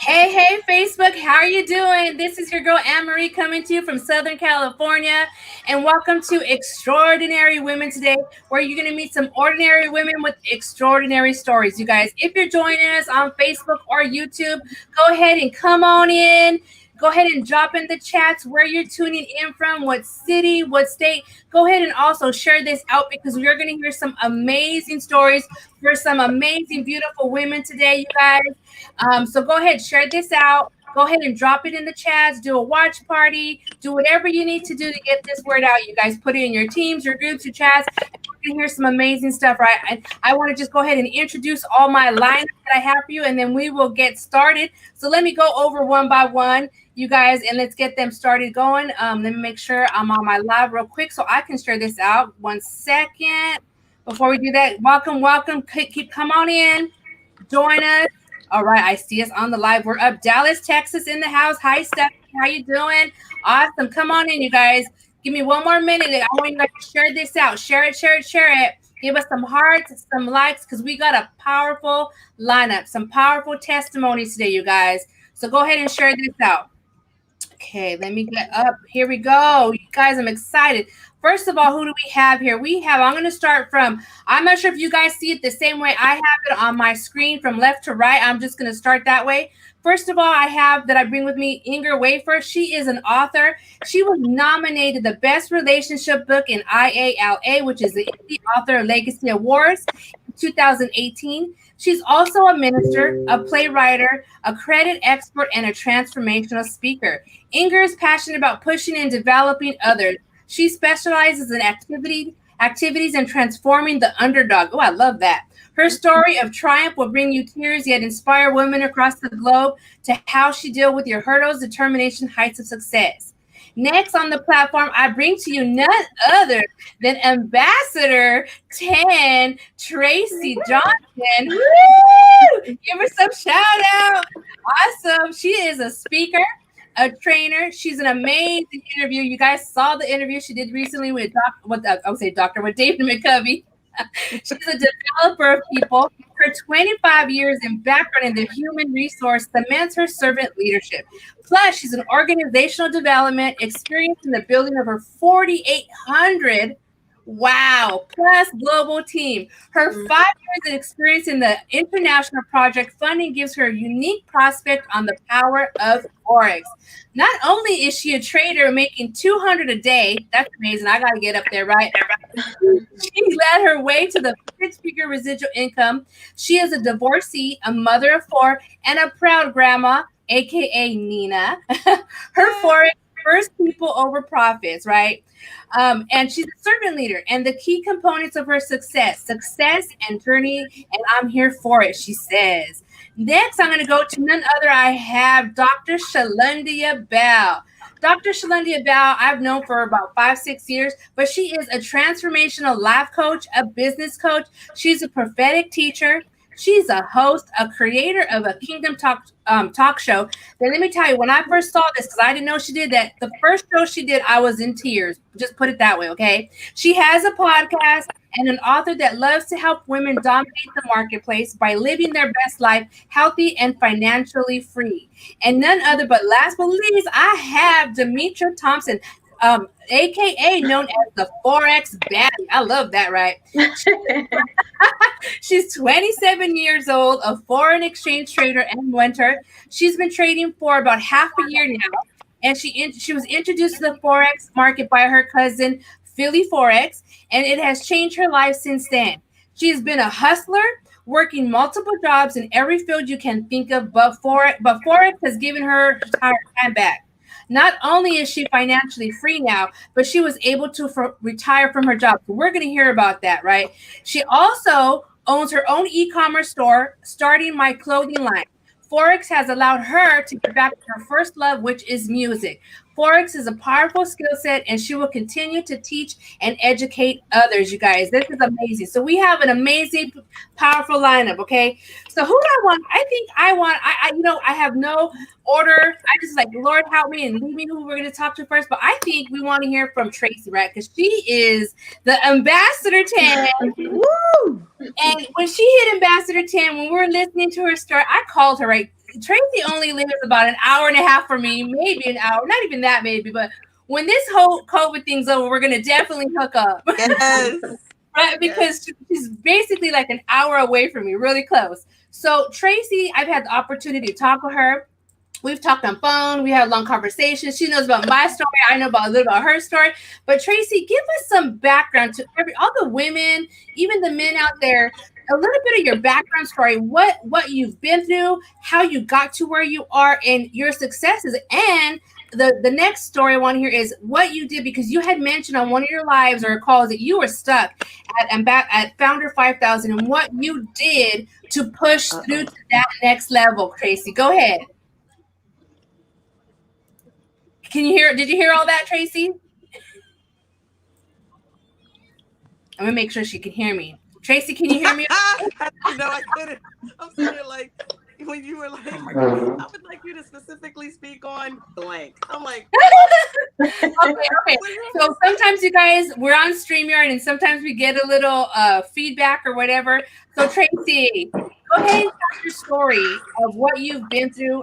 Hey, Facebook, how are you doing? This is your girl Anne-Marie coming to you from Southern California, and welcome to Extraordinary Women today, where you're going to meet some ordinary women with extraordinary stories. You guys, if you're joining us on Facebook or YouTube, go ahead and come on in. Go ahead and drop in the chats where you're tuning in from, what city, what state. Go ahead and also share this out because we are going to hear some amazing stories for some amazing, beautiful women today, you guys. So go ahead, share this out. Go ahead and drop it in the chats. Do a watch party. Do whatever you need to do to get this word out. You guys put it in your teams, your groups, your chats. We're gonna hear some amazing stuff, right? I want to just go ahead and introduce all my lineup that I have for you, and then we will get started. So let me go over one by one, you guys, and let's get them started going. Let me make sure I'm on my live real quick so I can share this out. 1 second. Before we do that, welcome. Come on in. Join us. All right, I see us on the live. We're up Dallas, Texas in the house. Hi, Stephanie. How you doing? Awesome. Come on in, you guys. Give me one more minute. I want you guys to share this out. Share it. Give us some hearts, some likes, because we got a powerful lineup, some powerful testimonies today, you guys. So go ahead and share this out. Okay, let me get up. Here we go. You guys, I'm excited. First of all, who do we have here? I'm going to start from, I'm not sure if you guys see it the same way I have it on my screen from left to right. I'm just going to start that way. First of all, I bring with me Inger Wafer. She is an author. She was nominated the best relationship book in IALA, which is the Indie Author Legacy Awards in 2018. She's also a minister, a playwright, a credit expert, and a transformational speaker. Inger is passionate about pushing and developing others. She specializes in activities and transforming the underdog. Oh, I love that. Her story of triumph will bring you tears, yet inspire women across the globe to how she deal with your hurdles, determination, heights of success. Next on the platform, I bring to you none other than Ambassador 10, Tracy Johnson. Woo! Give her some shout out. Awesome. She is a speaker, a trainer. She's an amazing interview. You guys saw the interview she did recently with David McCovey. She's a developer of people. Her 25 years in background in the human resource cements her servant leadership. Plus, she's an organizational development experience in the building of her 4,800 plus global team. Her 5 years of experience in the international project funding gives her a unique prospect on the power of Forex. Not only is she a trader making $200 a day, that's amazing. I got to get up there, right? She led her way to the six-figure residual income. She is a divorcee, a mother of four, and a proud grandma, aka Nina. Her Forex first people over profits, right? And she's a servant leader, and the key components of her success and journey, and I'm here for it, she says. Next, I'm going to go to none other. I have Dr. Shalundia Bell. Dr. Shalundia Bell, I've known for about 5-6 years, but she is a transformational life coach, a business coach. She's a prophetic teacher. She's a host, a creator of a Kingdom talk show. Then let me tell you, when I first saw this, because I didn't know she did that, the first show she did, I was in tears. Just put it that way, okay? She has a podcast and an author that loves to help women dominate the marketplace by living their best life, healthy and financially free. And none other but last but least, I have Demetra Thompson, aka known as the Forex Baddie. I love that, right? She's 27 years old, a foreign exchange trader and mentor. She's been trading for about half a year now, and she was introduced to the Forex market by her cousin, Philly Forex, and it has changed her life since then. She's been a hustler, working multiple jobs in every field you can think of, but Forex has given her time back. Not only is she financially free now, but she was able to retire from her job. So we're going to hear about that, right? She also owns her own e-commerce store, starting My Clothing line. Forex has allowed her to get back to her first love, which is music. Forex is a powerful skill set, and she will continue to teach and educate others, you guys. This is amazing. So we have an amazing, powerful lineup, okay? So who do I want? I have no order. I just like, Lord, help me and lead me who we're going to talk to first. But I think we want to hear from Tracy, right? Because she is the Ambassador 10. Woo! And when she hit Ambassador 10, when we were listening to her story, I called her, right? Tracy only lives about an hour and a half from me, maybe an hour, not even that, maybe. But when this whole COVID thing's over, we're gonna definitely hook up. Yes. Right, because she's basically like an hour away from me, really close. So Tracy, I've had the opportunity to talk with her. We've talked on phone. We had long conversations. She knows about my story. I know about a little about her story. But Tracy, give us some background to all the women, even the men out there. A little bit of your background story, what you've been through, how you got to where you are, and your successes. And the next story I want to hear is what you did, because you had mentioned on one of your lives or calls that you were stuck at Founder 5000, and what you did to push through to that next level. Tracy, go ahead. Can you hear? Did you hear all that, Tracy? I'm gonna make sure she can hear me. Tracy, can you hear me? No, I couldn't. I'm sort of like when you were like, I would like you to specifically speak on blank. I'm like, okay. So sometimes you guys, we're on StreamYard, and sometimes we get a little feedback or whatever. So Tracy, go ahead and tell your story of what you've been through.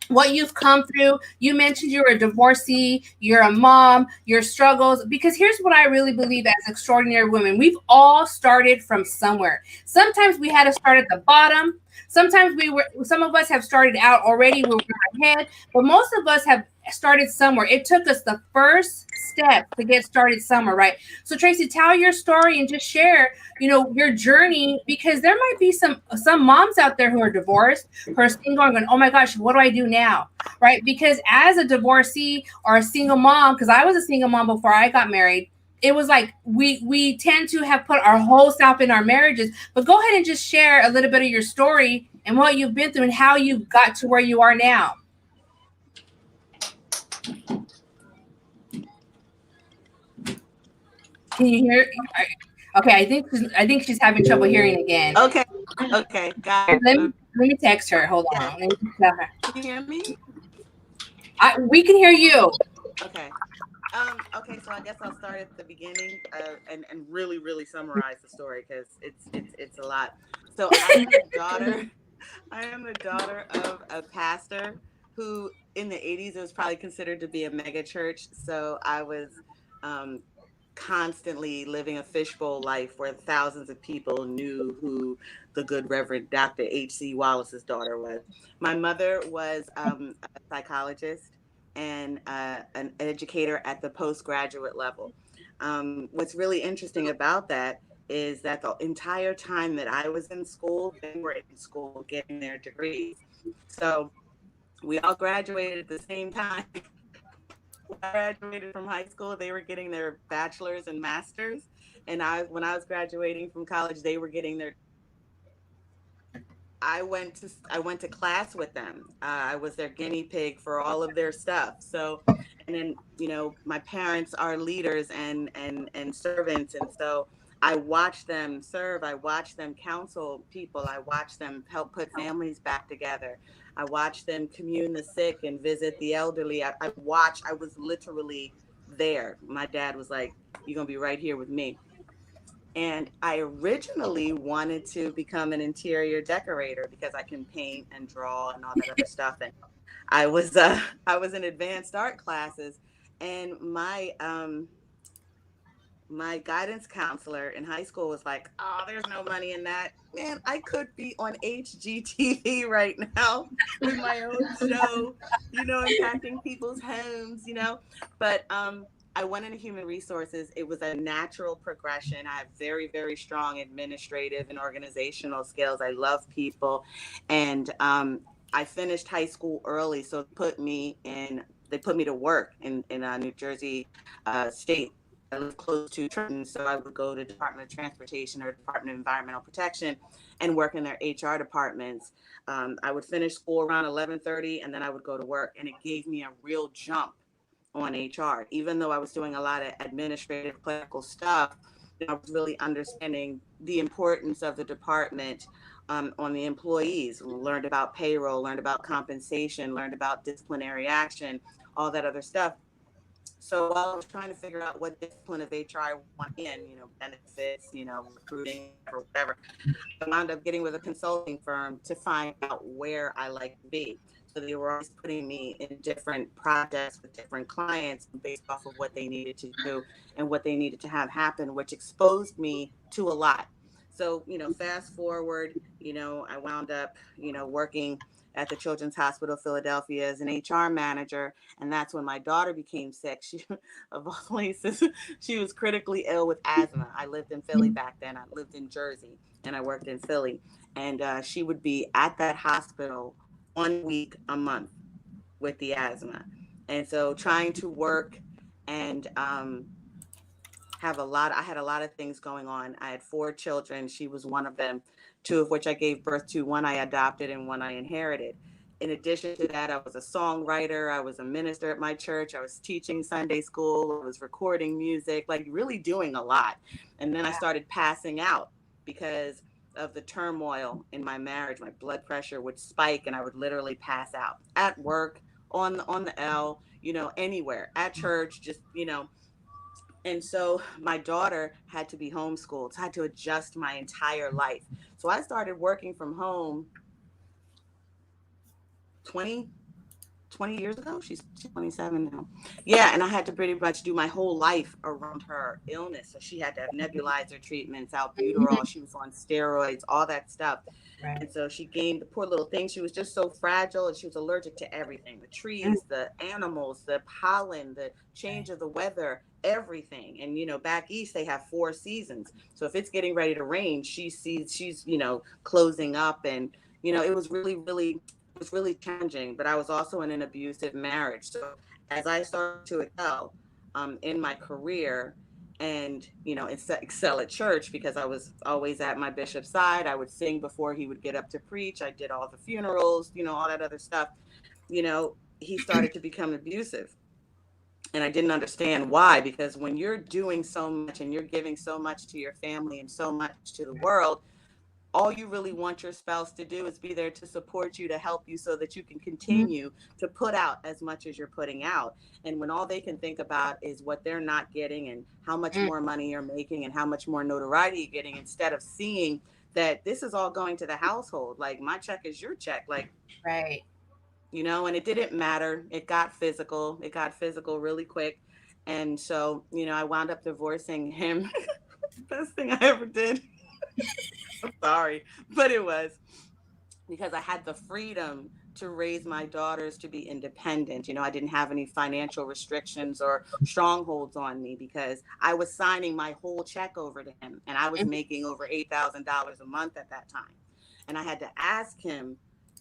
What you've come through. You mentioned you're a divorcee, you're a mom, your struggles, because here's what I really believe as extraordinary women. We've all started from somewhere. Sometimes we had to start at the bottom. Sometimes some of us have started out already where we're ahead, but most of us have started somewhere. It took us the first step to get started somewhere, right? So Tracy, tell your story and just share, your journey, because there might be some moms out there who are divorced, who are single, and going, oh my gosh, what do I do now? Right? Because as a divorcee or a single mom, because I was a single mom before I got married, it was like we tend to have put our whole self in our marriages. But go ahead and just share a little bit of your story and what you've been through and how you got to where you are now. Can you hear? Okay, I think she's having trouble hearing again. Okay, got it. Let me text her. Hold on. Let me tell her. Can you hear me? We can hear you. Okay. Okay, so I guess I'll start at the beginning and really, really summarize the story because it's a lot. So I am the daughter of a pastor who in the 80s it was probably considered to be a mega church. So I was constantly living a fishbowl life where thousands of people knew who the good Reverend Dr. H.C. Wallace's daughter was. My mother was a psychologist and an educator at the postgraduate level. What's really interesting about that is that the entire time that I was in school, they were in school getting their degrees. So we all graduated at the same time. I graduated from high school, they were getting their bachelor's and master's. And when I was graduating from college, they were getting their. I went to class with them. I was their guinea pig for all of their stuff. So, and then my parents are leaders and servants, and so I watched them serve. I watched them counsel people. I watched them help put families back together. I watched them commune the sick and visit the elderly. I was literally there. My dad was like, "You're gonna be right here with me." And I originally wanted to become an interior decorator because I can paint and draw and all that other stuff. And I was in advanced art classes, and my guidance counselor in high school was like, "Oh, there's no money in that." Man, I could be on HGTV right now with my own show, impacting people's homes, But I went into human resources. It was a natural progression. I have very, very strong administrative and organizational skills. I love people. And I finished high school early, so they put me to work in New Jersey State. I live close to Trenton, so I would go to Department of Transportation or Department of Environmental Protection and work in their HR departments. I would finish school around 11:30, and then I would go to work, and it gave me a real jump on HR. Even though I was doing a lot of administrative clerical stuff, I was really understanding the importance of the department on the employees. Learned about payroll, learned about compensation, learned about disciplinary action, all that other stuff. So while I was trying to figure out what discipline of HR I want in, benefits, recruiting or whatever, I wound up getting with a consulting firm to find out where I like to be. So they were always putting me in different projects with different clients based off of what they needed to do and what they needed to have happen, which exposed me to a lot. So, fast forward, I wound up, working at the Children's Hospital of Philadelphia as an HR manager. And that's when my daughter became sick. She, of all places, she was critically ill with asthma. I lived in Philly back then. I lived in Jersey and I worked in Philly. And she would be at that hospital 1 week a month with the asthma. And so trying to work and I had a lot of things going on. I had 4 children. She was one of them, 2 of which I gave birth to, one I adopted and one I inherited. In addition to that, I was a songwriter. I was a minister at my church. I was teaching Sunday school. I was recording music, like really doing a lot. And then I started passing out because of the turmoil in my marriage. My blood pressure would spike and I would literally pass out at work, on the L, anywhere, at church, just, and so my daughter had to be homeschooled. So I had to adjust my entire life. So I started working from home 20, 20 years ago. She's 27 now. Yeah. And I had to pretty much do my whole life around her illness. So she had to have nebulizer treatments, albuterol. She was on steroids, all that stuff. Right. And so she gained the poor little thing. She was just so fragile and she was allergic to everything, the trees, the animals, the pollen, the change of the weather, everything. And, back east, they have 4 seasons. So if it's getting ready to rain, she's, closing up. And, it was really challenging, but I was also in an abusive marriage. So as I started to excel in my career, and excel at church, because I was always at my bishop's side. I would sing before he would get up to preach. I did all the funerals, all that other stuff. He started to become abusive, and I didn't understand why, because when you're doing so much and you're giving so much to your family and so much to the world, all you really want your spouse to do is be there to support you, to help you, so that you can continue to put out as much as you're putting out. And when all they can think about is what they're not getting and how much more money you're making and how much more notoriety you're getting, instead of seeing that this is all going to the household, like my check is your check, like, Right. And it didn't matter. It got physical really quick. And so, I wound up divorcing him. Best thing I ever did. I'm sorry, but it was because I had the freedom to raise my daughters to be independent. I didn't have any financial restrictions or strongholds on me because I was signing my whole check over to him, and I was making over $8,000 a month at that time. And I had to ask him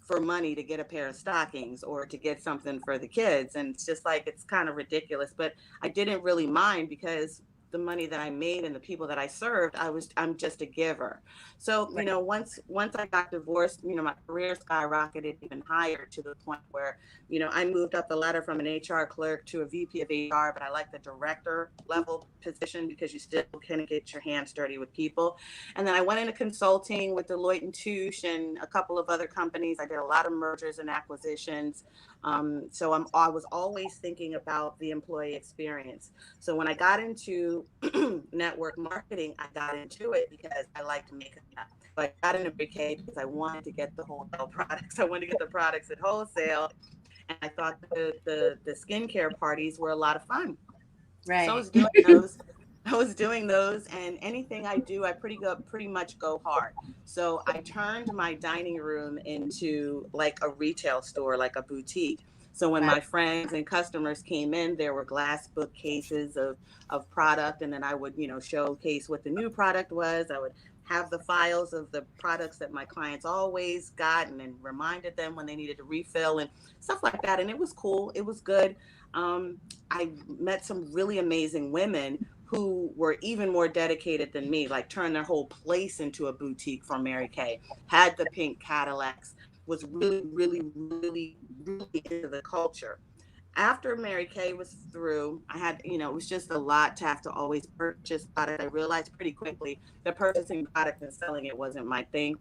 for money to get a pair of stockings or to get something for the kids. And it's just like, it's kind of ridiculous, but I didn't really mind because the money that I made and the people that I served, I'm just a giver. So, once I got divorced, my career skyrocketed even higher, to the point where, I moved up the ladder from an HR clerk to a VP of HR, but I like the director level position because you still kind of get your hands dirty with people. And then I went into consulting with Deloitte and Touche and a couple of other companies. I did a lot of mergers and acquisitions. So I was always thinking about the employee experience. So when I got into network marketing, I got into it because I liked makeup. So I got into BK because I wanted to get the wholesale products. I wanted to get the products at wholesale, and I thought the skincare parties were a lot of fun. Right. So I was doing those, and anything I do, I pretty much go hard. So I turned my dining room into like a retail store, like a boutique. So when my friends and customers came in, there were glass bookcases of product, and then I would, showcase what the new product was. I would have the files of the products that my clients always got, and then reminded them when they needed to refill and stuff like that. And it was cool. It was good. I met some really amazing women who were even more dedicated than me, like turned their whole place into a boutique for Mary Kay, had the pink Cadillacs, was really, really, really, really into the culture. After Mary Kay was through, I had, it was just a lot to have to always purchase product. I realized pretty quickly that purchasing product and selling it wasn't my thing.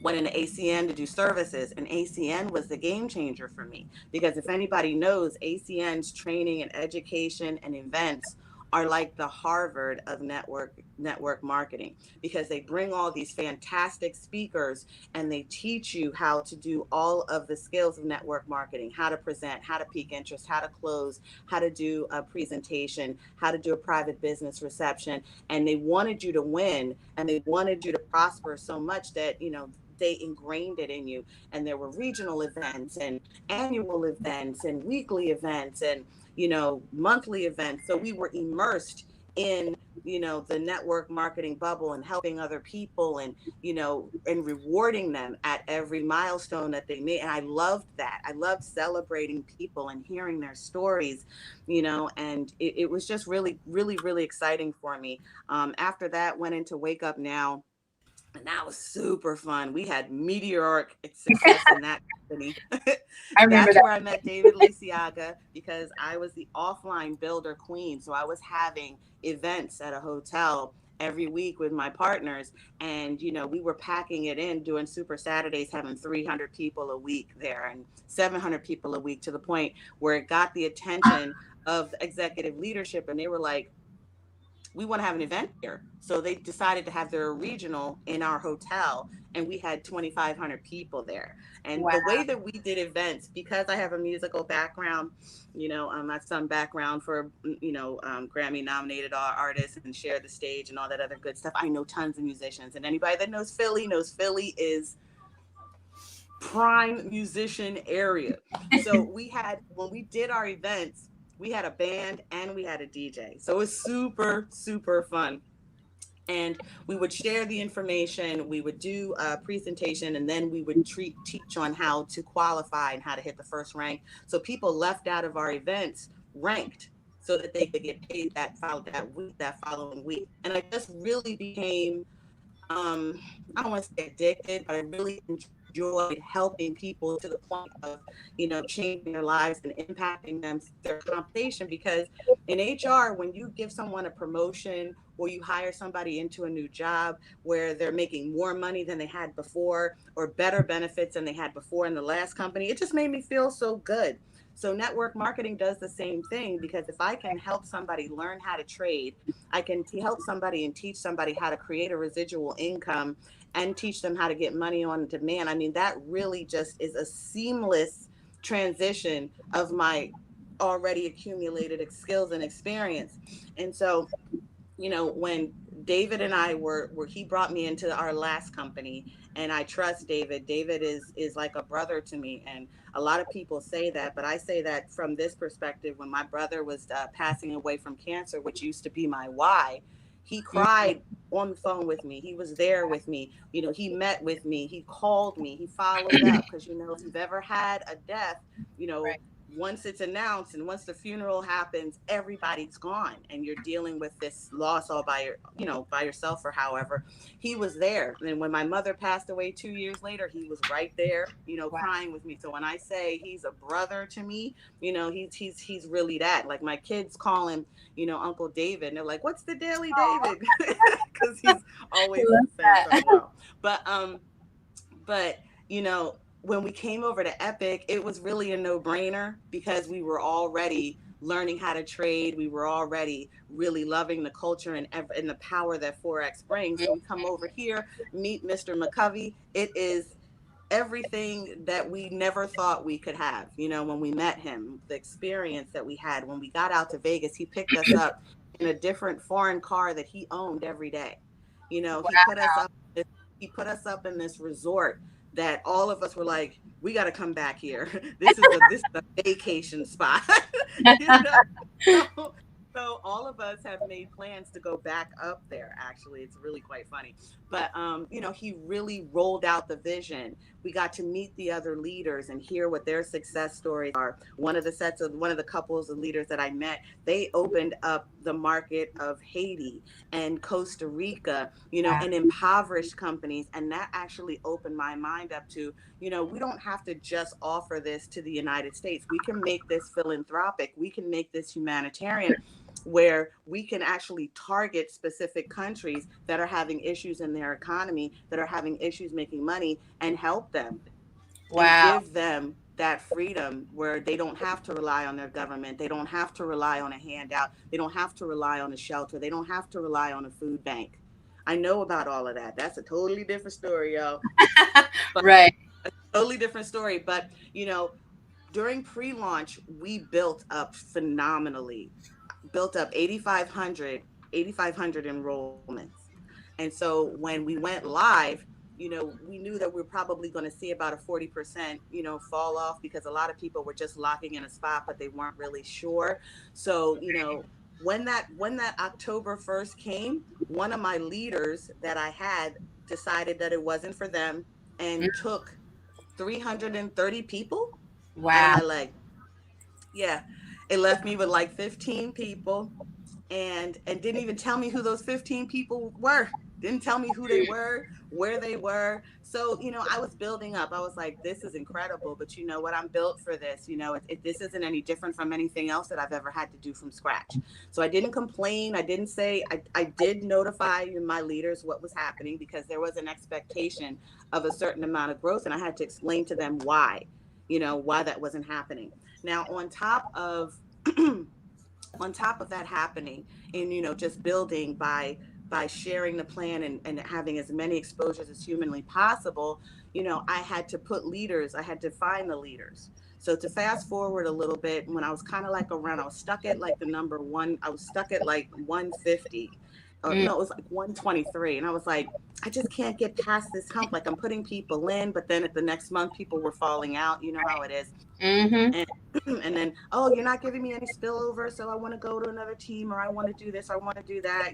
went into ACN to do services, and ACN was the game changer for me, because if anybody knows, ACN's training and education and events are like the Harvard of network marketing, because they bring all these fantastic speakers and they teach you how to do all of the skills of network marketing, how to present, how to pique interest, how to close, how to do a presentation, how to do a private business reception. And they wanted you to win, and they wanted you to prosper so much that, they ingrained it in you. And there were regional events and annual events and weekly events and, monthly events. So we were immersed in, the network marketing bubble, and helping other people, and, and rewarding them at every milestone that they made. And I loved that. I loved celebrating people and hearing their stories, and it was just really, really, really exciting for me. After that, went into Wake Up Now, and that was super fun. We had meteoric success in that company. I remember That's that. where I met David Lisiaga, because I was the offline builder queen. So I was having events at a hotel every week with my partners. And, we were packing it in, doing Super Saturdays, having 300 people a week there and 700 people a week, to the point where it got the attention of executive leadership. And they were like, we want to have an event here. So they decided to have their regional in our hotel, and we had 2,500 people there. And Wow. the way that we did events, because I have a musical background, my son background for, Grammy nominated artists and share the stage and all that other good stuff. I know tons of musicians, and anybody that knows Philly is prime musician area. So when we did our events, we had a band and we had a DJ. So it was super, super fun. And we would share the information, we would do a presentation, and then we would teach on how to qualify and how to hit the first rank. So people left out of our events ranked, so that they could get paid that following week. And I just really became, I don't want to say addicted, but I really enjoyed helping people to the point of, changing their lives and impacting their compensation. Because in HR, when you give someone a promotion, or you hire somebody into a new job where they're making more money than they had before, or better benefits than they had before in the last company, it just made me feel so good. So network marketing does the same thing, because if I can help somebody learn how to trade, I can help somebody and teach somebody how to create a residual income, and teach them how to get money on demand. I mean, that really just is a seamless transition of my already accumulated skills and experience. And so, when David and I he brought me into our last company, and I trust David. David is like a brother to me. And a lot of people say that, but I say that from this perspective. When my brother was passing away from cancer, which used to be my why, he cried on the phone with me. He was there with me. He met with me. He called me. He followed up, because, if you've ever had a death, Right. once it's announced and once the funeral happens, everybody's gone, and you're dealing with this loss all by yourself, or however. He was there. And when my mother passed away 2 years later, he was right there, Wow. crying with me. So when I say he's a brother to me, he's really that. Like, my kids call him, Uncle David, and they're like, "What's the Daily David?" Because he's always Love saying that. something wrong. But when we came over to Epic, it was really a no-brainer, because we were already learning how to trade. We were already really loving the culture and the power that Forex brings. So we come over here, meet Mr. McCovey. It is everything that we never thought we could have. When we met him, the experience that we had when we got out to Vegas, he picked us up in a different foreign car that he owned every day. He put us up. He put us up in this resort that all of us were like, we got to come back here. This is a vacation spot. you know? So all of us have made plans to go back up there. Actually, it's really quite funny. But he really rolled out the vision. We got to meet the other leaders and hear what their success stories are. One of the couples of leaders that I met, they opened up the market of Haiti and Costa Rica, and impoverished companies. And that actually opened my mind up to, we don't have to just offer this to the United States. We can make this philanthropic. We can make this humanitarian. where we can actually target specific countries that are having issues in their economy, that are having issues making money, and help them and Wow. give them that freedom where they don't have to rely on their government. They don't have to rely on a handout. They don't have to rely on a shelter. They don't have to rely on a food bank. I know about all of that. That's a totally different story, yo. But Right. totally different story. But, during pre-launch, we built up phenomenally, built up 8,500 enrollments. And so when we went live, we knew that we were probably going to see about a 40%, fall off, because a lot of people were just locking in a spot, but they weren't really sure. So, when that October 1st came, one of my leaders that I had decided that it wasn't for them and took 330 people out of Wow. my leg. Yeah. It left me with like 15 people, and didn't even tell me who those 15 people were. Didn't tell me who they were, where they were. So, I was building up. I was like, this is incredible, but you know what? I'm built for this. This isn't any different from anything else that I've ever had to do from scratch. So I didn't complain. I didn't say, I did notify my leaders what was happening, because there was an expectation of a certain amount of growth. And I had to explain to them why that wasn't happening. Now, on top of that happening, and just building by sharing the plan, and having as many exposures as humanly possible, I had to put leaders, I had to find the leaders. So to fast forward a little bit, when I was kind of like around, I was stuck at like the number one, I was stuck at like 150, or Mm, no, it was like 123. And I was like, I just can't get past this hump. Like, I'm putting people in, but then at the next month, people were falling out. You know how it is. mm-hmm. And and then, oh, you're not giving me any spillover, so I want to go to another team, or I want to do this, or I want to do that.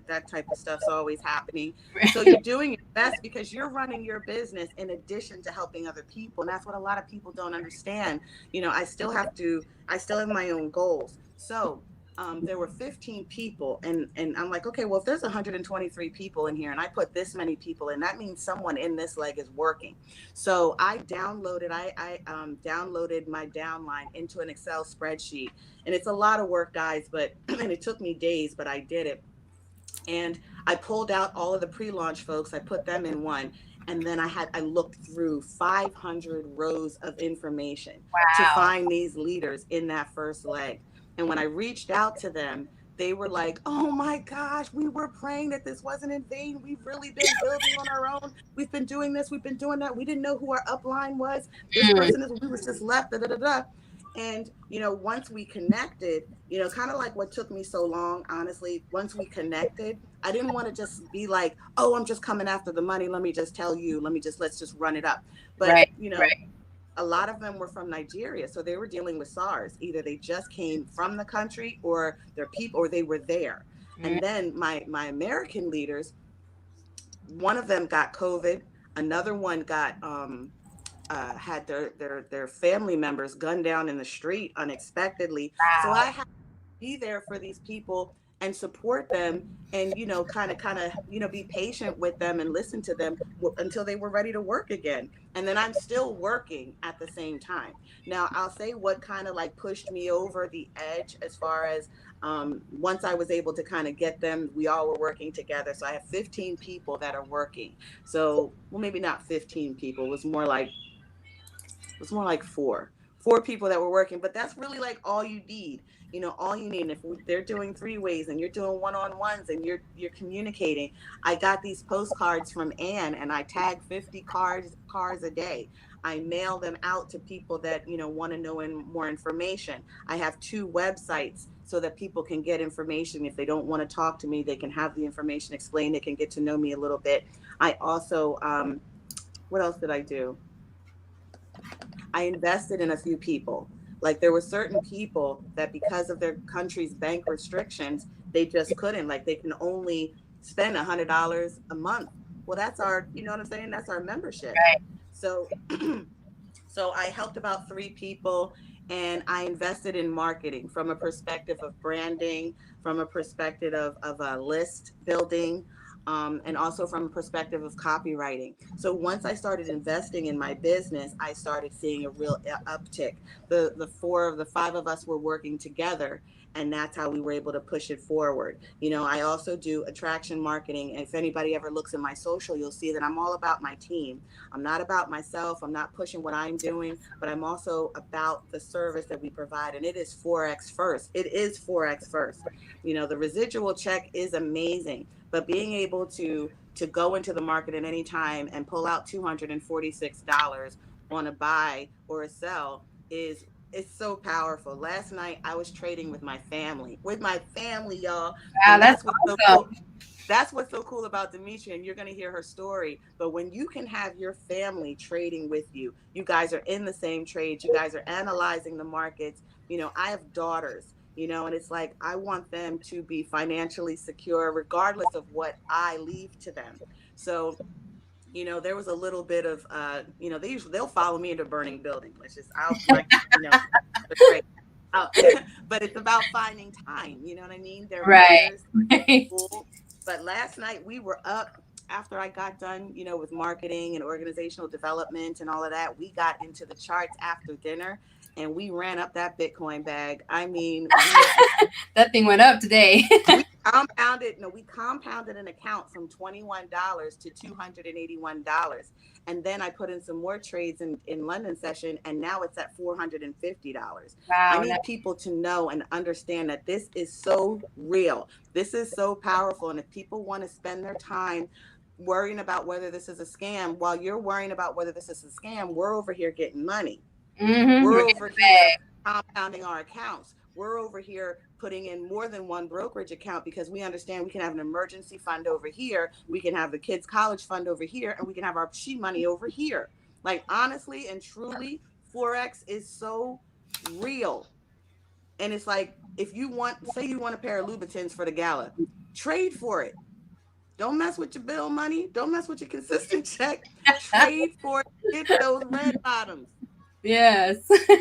That type of stuff's always happening. So you're doing your best because you're running your business in addition to helping other people, and that's what a lot of people don't understand. I still have my own goals. So there were 15 people, and I'm like, okay, well, if there's 123 people in here and I put this many people in, that means someone in this leg is working. So I downloaded my downline into an Excel spreadsheet, and it's a lot of work, guys, but and it took me days, but I did it. And I pulled out all of the pre-launch folks, I put them in one, and then I looked through 500 rows of information to Wow. find these leaders in that first leg. And when I reached out to them, they were like, oh my gosh, we were praying that this wasn't in vain. We've really been building on our own. We've been doing this, we've been doing that. We didn't know who our upline was. This Mm, person is, we was just left, da da da da. And once we connected, kind of like what took me so long, honestly, once we connected, I didn't want to just be like, oh, I'm just coming after the money. Let me just tell you, let's just run it up. But, right. Right. a lot of them were from Nigeria. So they were dealing with SARS. Either they just came from the country, or their people, or they were there. Mm, And then my American leaders, one of them got COVID. Another one got had their family members gunned down in the street unexpectedly. So I wow. had to be there for these people and support them, and kind of be patient with them and listen to them until they were ready to work again. And then I'm still working at the same time. Now, I'll say what kind of like pushed me over the edge, as far as once I was able to kind of get them, we all were working together. So I have 15 people that are working. So, well, maybe not 15 people, it was more like four people that were working, but that's really like all you need. All you need. And if they're doing three ways and you're doing one-on-ones and you're communicating, I got these postcards from Anne, and I tag 50 cars a day. I mail them out to people that want to know more information. I have two websites so that people can get information. If they don't want to talk to me, they can have the information explained. They can get to know me a little bit. I also, what else did I do? I invested in a few people. Like, there were certain people that, because of their country's bank restrictions, they just couldn't. Like, they can only spend $100 a month. Well, that's our, you know what I'm saying? That's our membership. Right. So, so I helped about three people, and I invested in marketing from a perspective of branding, from a perspective of list building, and also from a perspective of copywriting. So once I started investing in my business, I started seeing a real uptick. The five of us were working together, and that's how we were able to push it forward. I also do attraction marketing. And if anybody ever looks at my social, you'll see that I'm all about my team. I'm not about myself. I'm not pushing what I'm doing, but I'm also about the service that we provide. And it is 4X first. It is 4X first. The residual check is amazing, but being able to go into the market at any time and pull out $246 on a buy or a sell is it's so powerful. Last night I was trading with my family, y'all. Wow, And that's that's what's so awesome. cool. That's what's so cool about Demetria, and you're going to hear her story. But when you can have your family trading with you, you guys are in the same trades, you guys are analyzing the markets. I have daughters, and it's like I want them to be financially secure regardless of what I leave to them. So there was a little bit of, they'll follow me into burning building. I'll like, great. Uh, but it's about finding time. You know what I mean? They're Right. mothers, Right. school. But last night we were up after I got done, with marketing and organizational development and all of that. We got into the charts after dinner and we ran up that Bitcoin bag. I mean, That thing went up today. we compounded an account from $21 to $281. And then I put in some more trades in London session, and now it's at $450. I Wow. need people to know and understand that this is so real. This is so powerful. And if people want to spend their time worrying about whether this is a scam, while you're worrying about whether this is a scam, we're over here getting money. Mm-hmm. We're We're getting over the here bag. compounding our accounts. We're over here putting in more than one brokerage account because we understand we can have an emergency fund over here, we can have the kids' college fund over here, and we can have our she money over here. Like, honestly and truly, Forex is so real. And it's like, if you want, say you want a pair of Louboutins for the gala, trade for it. Don't mess with your bill money. Don't mess with your consistent check. Trade for it. Get those red bottoms. Yes.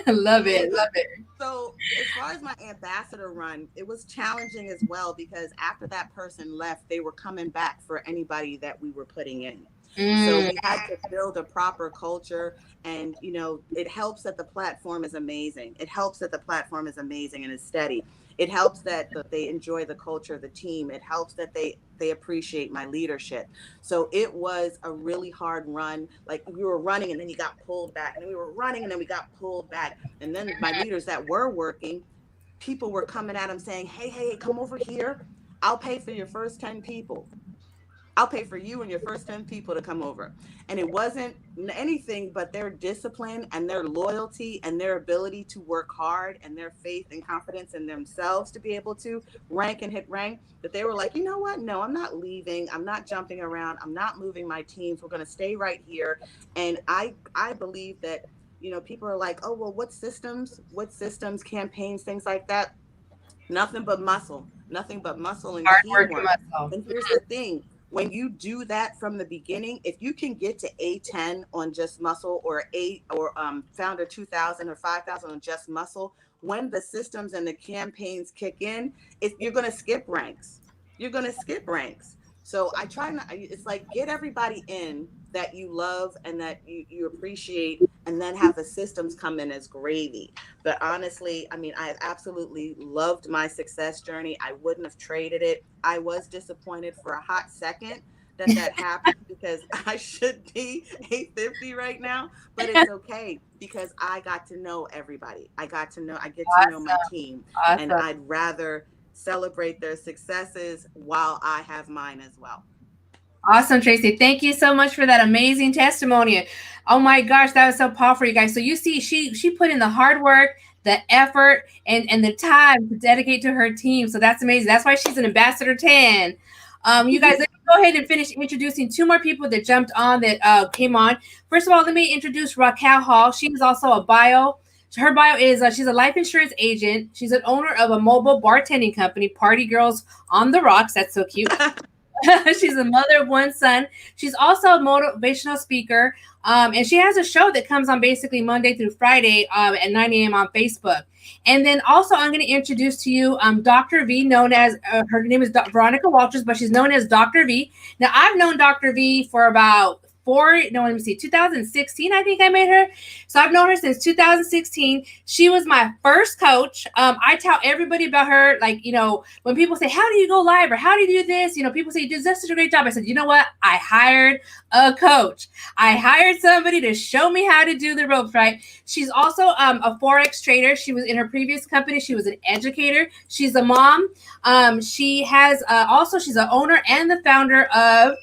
Love it. And Love it. so, as far as my ambassador run, it was challenging as well because after that person left, they were coming back for anybody that we were putting in. So Mm. we had to build a proper culture, and it helps that the platform is amazing. It helps that the platform is amazing and is steady. It helps that they enjoy the culture of the team. It helps that they appreciate my leadership. So it was a really hard run. Like, we were running and then you got pulled back, and then we were running and then we got pulled back. And then my leaders that were working, people were coming at them saying, hey, come over here. I'll pay for your first 10 people. I'll pay for you and your first 10 people to come over. And it wasn't anything but their discipline and their loyalty and their ability to work hard and their faith and confidence in themselves to be able to rank and hit rank, that they were like, you know what? No, I'm not leaving. I'm not jumping around. I'm not moving my teams. We're going to stay right here. And I believe that, people are like, oh, well, what systems, campaigns, things like that. Nothing but muscle and Hard work and teamwork. muscle. And here's the thing, when you do that from the beginning, if you can get to A10 on just muscle, or founder 2000 or 5000 on just muscle, when the systems and the campaigns kick in, if you're going to skip ranks, you're going to skip ranks. So I try not, it's like, get everybody in that you love and that you appreciate, and then have the systems come in as gravy. But honestly, I mean, I absolutely loved my success journey. I wouldn't have traded it. I was disappointed for a hot second that happened because I should be 850 right now, but it's okay because I got to know everybody. I get to know my Awesome. team, and Awesome. I'd rather celebrate their successes while I have mine as well. Awesome, Tracy. Thank you so much for that amazing testimony. Oh my gosh, that was so powerful, you guys. So you see, she put in the hard work, the effort, and the time to dedicate to her team. So that's amazing. That's why she's an ambassador 10. You guys, let me go ahead and finish introducing two more people that jumped on that came on. First of all, let me introduce Raquel Hall. She is also a bio. Her bio is she's a life insurance agent. She's an owner of a mobile bartending company, Party Girls on the Rocks. That's so cute. She's a mother of one son. She's also a motivational speaker. And she has a show that comes on basically Monday through Friday at 9 a.m. on Facebook. And then also, I'm going to introduce to you Dr. V, known as her name is Veronica Walters, but she's known as Dr. V. Now, I've known Dr. V for about 2016, I think I made her. So I've known her since 2016. She was my first coach. I tell everybody about her. Like, when people say, how do you go live or how do you do this? People say, you do such a great job. I said, you know what? I hired a coach. I hired somebody to show me how to do the ropes, right? She's also a Forex trader. She was in her previous company. She was an educator. She's a mom. She has she's an owner and the founder of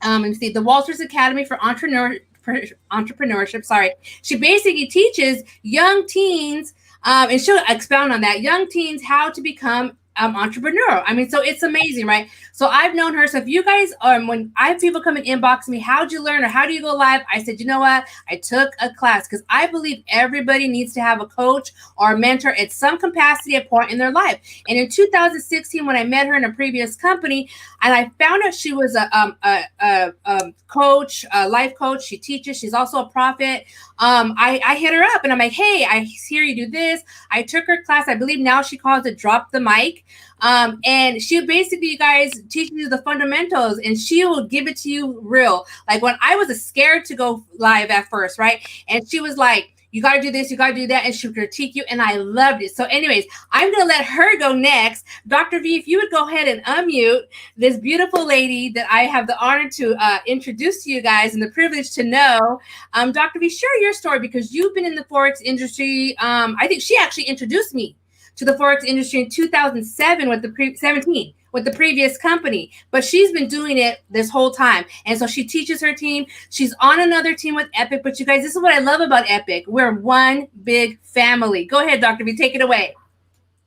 the Walters Academy for Entrepreneurship. Sorry. She basically teaches young teens, and she'll expound on that, young teens how to become entrepreneurial. I mean, so it's amazing, right? So I've known her. So if you guys, when I have people come and inbox me, how'd you learn or how do you go live? I said, you know what? I took a class because I believe everybody needs to have a coach or a mentor at some capacity at point in their life. And in 2016, when I met her in a previous company, and I found out she was a coach, a life coach. She teaches. She's also a prophet. I hit her up and I'm like, hey, I hear you do this. I took her class. I believe now she calls it Drop the Mic. And she basically, you guys, teaches you the fundamentals and she will give it to you real. Like when I was scared to go live at first, right? And she was like, you got to do this, you got to do that. And she would critique you. And I loved it. So anyways, I'm going to let her go next. Dr. V, if you would go ahead and unmute this beautiful lady that I have the honor to introduce to you guys and the privilege to know. Dr. V, share your story because you've been in the Forex industry. I think she actually introduced me to the Forex industry in 2007 with the 17 with the previous company, but she's been doing it this whole time. And so she teaches her team. She's on another team with Epic, but you guys, this is what I love about Epic. We're one big family. Go ahead, Dr. V, take it away.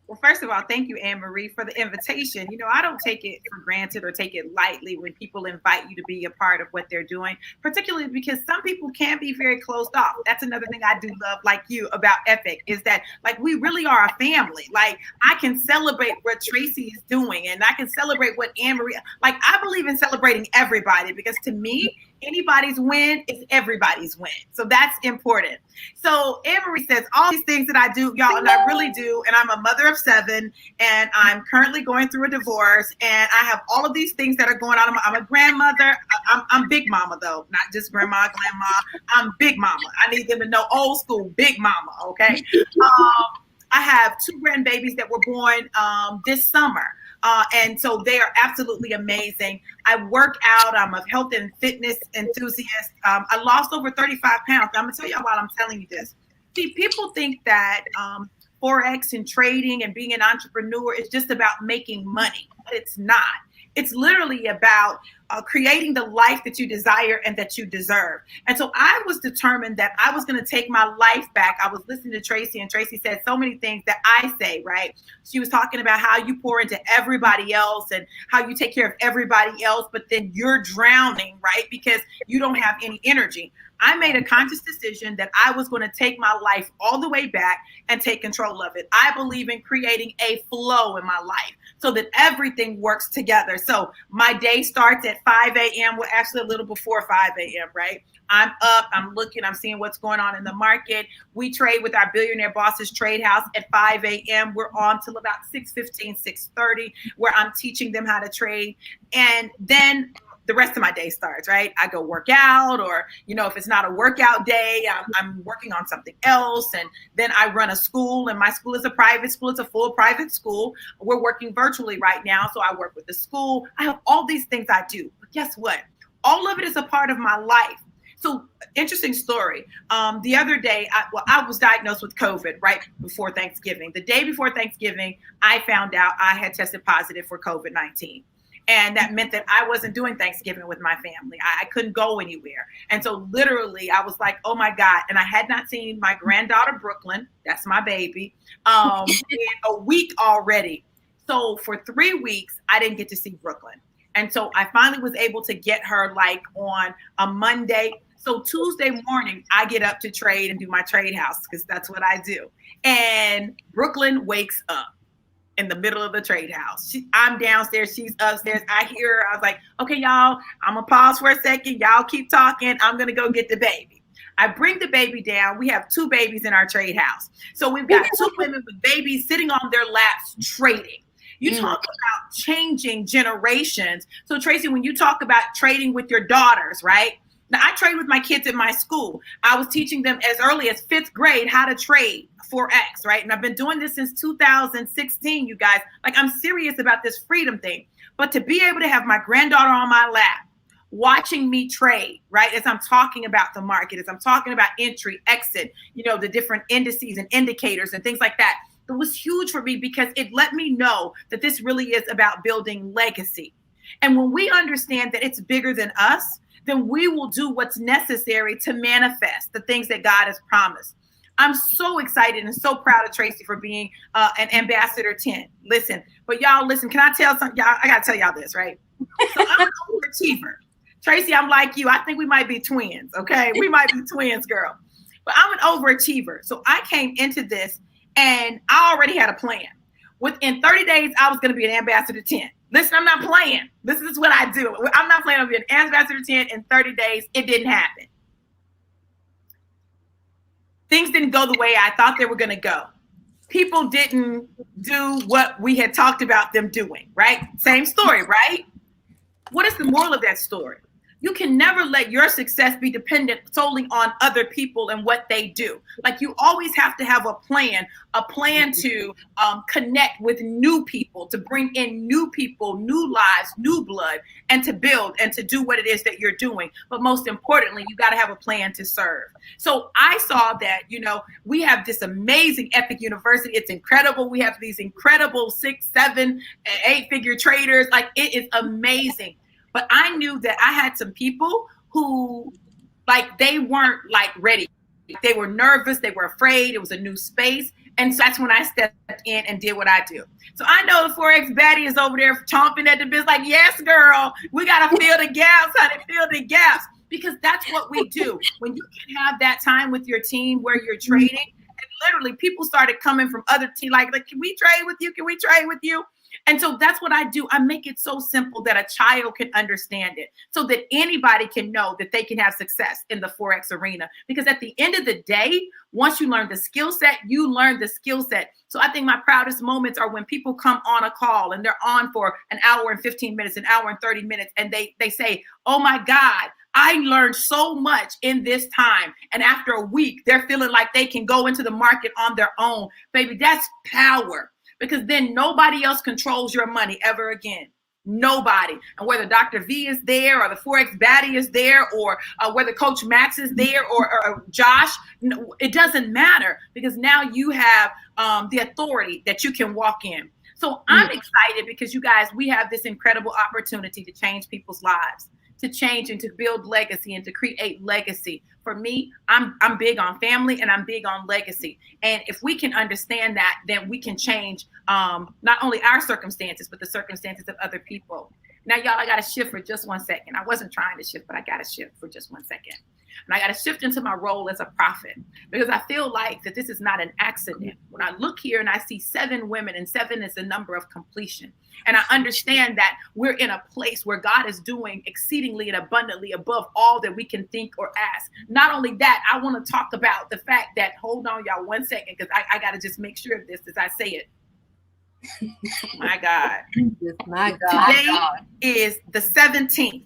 Well, first of all, thank you, Anne-Marie, for the invitation. I don't take it for granted or take it lightly when people invite you to be a part of what they're doing, particularly because some people can be very closed off. That's another thing I do love, like you, about Epic, is that, like, we really are a family. Like, I can celebrate what Tracy is doing, and I can celebrate what Anne-Marie, like, I believe in celebrating everybody because to me, anybody's win is everybody's win. So that's important. So Anne-Marie says all these things that I do, y'all, and I really do. And I'm a mother of 7 and I'm currently going through a divorce and I have all of these things that are going on. I'm a grandmother. I'm big mama though, not just grandma, I'm big mama. I need them to know old school, big mama. Okay. I have 2 grandbabies that were born this summer. And so they are absolutely amazing. I work out. I'm a health and fitness enthusiast. I lost over 35 pounds. I'm going to tell you while I'm telling you this. See, people think that Forex and trading and being an entrepreneur is just about making money, but it's not. It's literally about creating the life that you desire and that you deserve. And so I was determined that I was going to take my life back. I was listening to Tracy, and Tracy said so many things that I say, right? She was talking about how you pour into everybody else and how you take care of everybody else, but then you're drowning, right? Because you don't have any energy. I made a conscious decision that I was going to take my life all the way back and take control of it. I believe in creating a flow in my life so that everything works together. So my day starts at 5 a.m. Well, actually a little before 5 a.m., right? I'm up, I'm looking, I'm seeing what's going on in the market. We trade with our Billionaire Bosses Trade House at 5 a.m. We're on till about 6:15, 6:30, where I'm teaching them how to trade. And then the rest of my day starts, right? I go work out, or, if it's not a workout day, I'm working on something else. And then I run a school, and my school is a private school. It's a full private school. We're working virtually right now. So I work with the school. I have all these things I do. But guess what? All of it is a part of my life. So interesting story. The other day, I was diagnosed with COVID right before Thanksgiving. The day before Thanksgiving, I found out I had tested positive for COVID-19. And that meant that I wasn't doing Thanksgiving with my family. I couldn't go anywhere. And so literally I was like, oh my God. And I had not seen my granddaughter, Brooklyn, that's my baby, in a week already. So for 3 weeks, I didn't get to see Brooklyn. And so I finally was able to get her like on a Monday. So Tuesday morning, I get up to trade and do my trade house because that's what I do. And Brooklyn wakes up. in the middle of the trade house. I'm downstairs, she's upstairs. I hear her. I was like, okay, y'all, I'm gonna pause for a second. Y'all keep talking. I'm gonna go get the baby. I bring the baby down. We have 2 babies in our trade house. So we've got 2 women with babies sitting on their laps trading. You talk about changing generations. So Tracy, when you talk about trading with your daughters, right? Now I trade with my kids at my school. I was teaching them as early as 5th grade how to trade Forex, right? And I've been doing this since 2016, you guys. Like, I'm serious about this freedom thing. But to be able to have my granddaughter on my lap, watching me trade, right? As I'm talking about the market, as I'm talking about entry, exit, you know, the different indices and indicators and things like that. It was huge for me because it let me know that this really is about building legacy. And when we understand that it's bigger than us, then we will do what's necessary to manifest the things that God has promised. I'm so excited and so proud of Tracy for being an Ambassador 10. Listen, but y'all listen, can I tell something? Y'all, I got to tell y'all this, right? So I'm an overachiever. Tracy, I'm like you. I think we might be twins, okay? We might be twins, girl. But I'm an overachiever. So I came into this and I already had a plan. Within 30 days, I was going to be an Ambassador 10. Listen, I'm not playing. This is what I do. I'm not playing. I'm going to be an Ambassador 10 in 30 days. It didn't happen. Things didn't go the way I thought they were going to go. People didn't do what we had talked about them doing, right? Same story, right? What is the moral of that story? You can never let your success be dependent solely on other people and what they do. Like, you always have to have a plan to connect with new people, to bring in new people, new lives, new blood, and to build and to do what it is that you're doing. But most importantly, you got to have a plan to serve. So I saw that, you know, we have this amazing Epic University. It's incredible. We have these incredible 6, 7, 8-figure traders. Like, it is amazing. But I knew that I had some people who, like, they weren't, like, ready. They were nervous. They were afraid. It was a new space. And so that's when I stepped in and did what I do. So I know the Forex baddie is over there chomping at the bit, like, yes, girl, we got to fill the gaps, honey, fill the gaps. Because that's what we do. When you can have that time with your team where you're trading, and literally people started coming from other teams, like, can we trade with you? Can we trade with you? And so that's what I do. I make it so simple that a child can understand it, so that anybody can know that they can have success in the Forex arena. Because at the end of the day, once you learn the skill set, you learn the skill set. So I think my proudest moments are when people come on a call and they're on for an hour and 15 minutes, an hour and 30 minutes, and they say, oh my God, I learned so much in this time. And after a week, they're feeling like they can go into the market on their own. Baby, that's power. Because then nobody else controls your money ever again. Nobody. And whether Dr. V is there or the Forex baddie is there or whether Coach Max is there or Josh, it doesn't matter, because now you have the authority that you can walk in. So I'm excited because, you guys, we have this incredible opportunity to change people's lives, to change and to build legacy and to create legacy. For me, I'm big on family and I'm big on legacy. And if we can understand that, then we can change not only our circumstances, but the circumstances of other people. Now, y'all, I got to shift for just 1 second. I wasn't trying to shift, but I got to shift for just 1 second. And I got to shift into my role as a prophet, because I feel like that this is not an accident. When I look here and I see 7 women, and 7 is the number of completion. And I understand that we're in a place where God is doing exceedingly and abundantly above all that we can think or ask. Not only that, I want to talk about the fact that, hold on, y'all, 1 second, because I got to just make sure of this as I say it. My God. My God. Today is the 17th.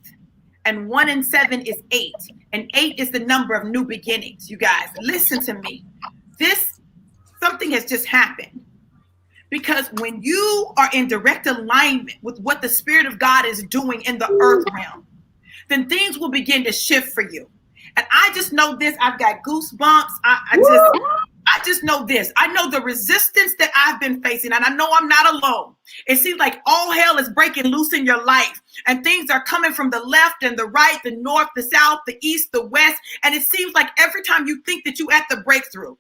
And 1 and 7 is 8. And 8 is the number of new beginnings. You guys, listen to me. Something has just happened. Because when you are in direct alignment with what the Spirit of God is doing in the earth realm, then things will begin to shift for you. And I just know this. I've got goosebumps. I just know this. I know the resistance that I've been facing, and I know I'm not alone. It seems like all hell is breaking loose in your life, and things are coming from the left and the right, the north, the south, the east, the west. And it seems like every time you think that you're at the breakthrough,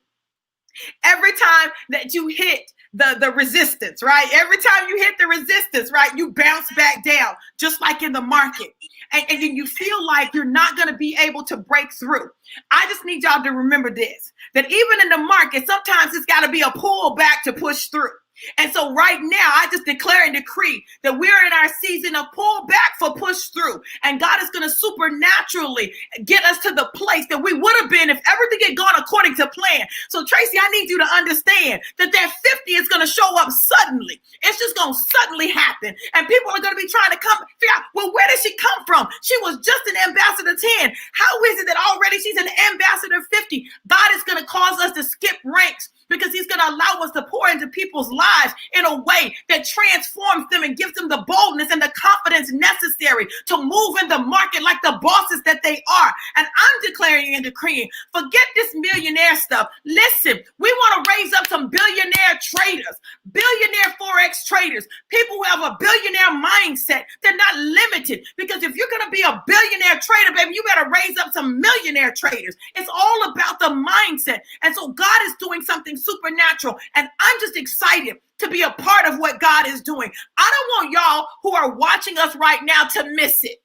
every time that you hit the resistance, right? Every time you hit the resistance, right, you bounce back down, just like in the market. And you feel like you're not going to be able to break through. I just need y'all to remember this, that even in the market, sometimes it's got to be a pull back to push through. And so right now, I just declare and decree that we're in our season of pull back for push through. And God is going to supernaturally get us to the place that we would have been if everything had gone according to plan. So Tracy, I need you to understand that 50 is going to show up suddenly. It's just going to suddenly happen. And people are going to be trying to figure out, well, where did she come from? She was just an ambassador 10. How is it that already she's an ambassador 50? God is going to cause us to skip ranks, because he's going to allow us to pour into people's lives in a way that transforms them and gives them the boldness and the confidence necessary to move in the market like the bosses that they are. And I'm declaring and decreeing, forget this millionaire stuff. Listen, we want to raise up some billionaire traders, billionaire Forex traders, people who have a billionaire mindset. They're not limited, because if you're going to be a billionaire trader, baby, you better raise up some millionaire traders. It's all about the mindset. And so God is doing something supernatural, and I'm just excited to be a part of what God is doing. I don't want y'all who are watching us right now to miss it.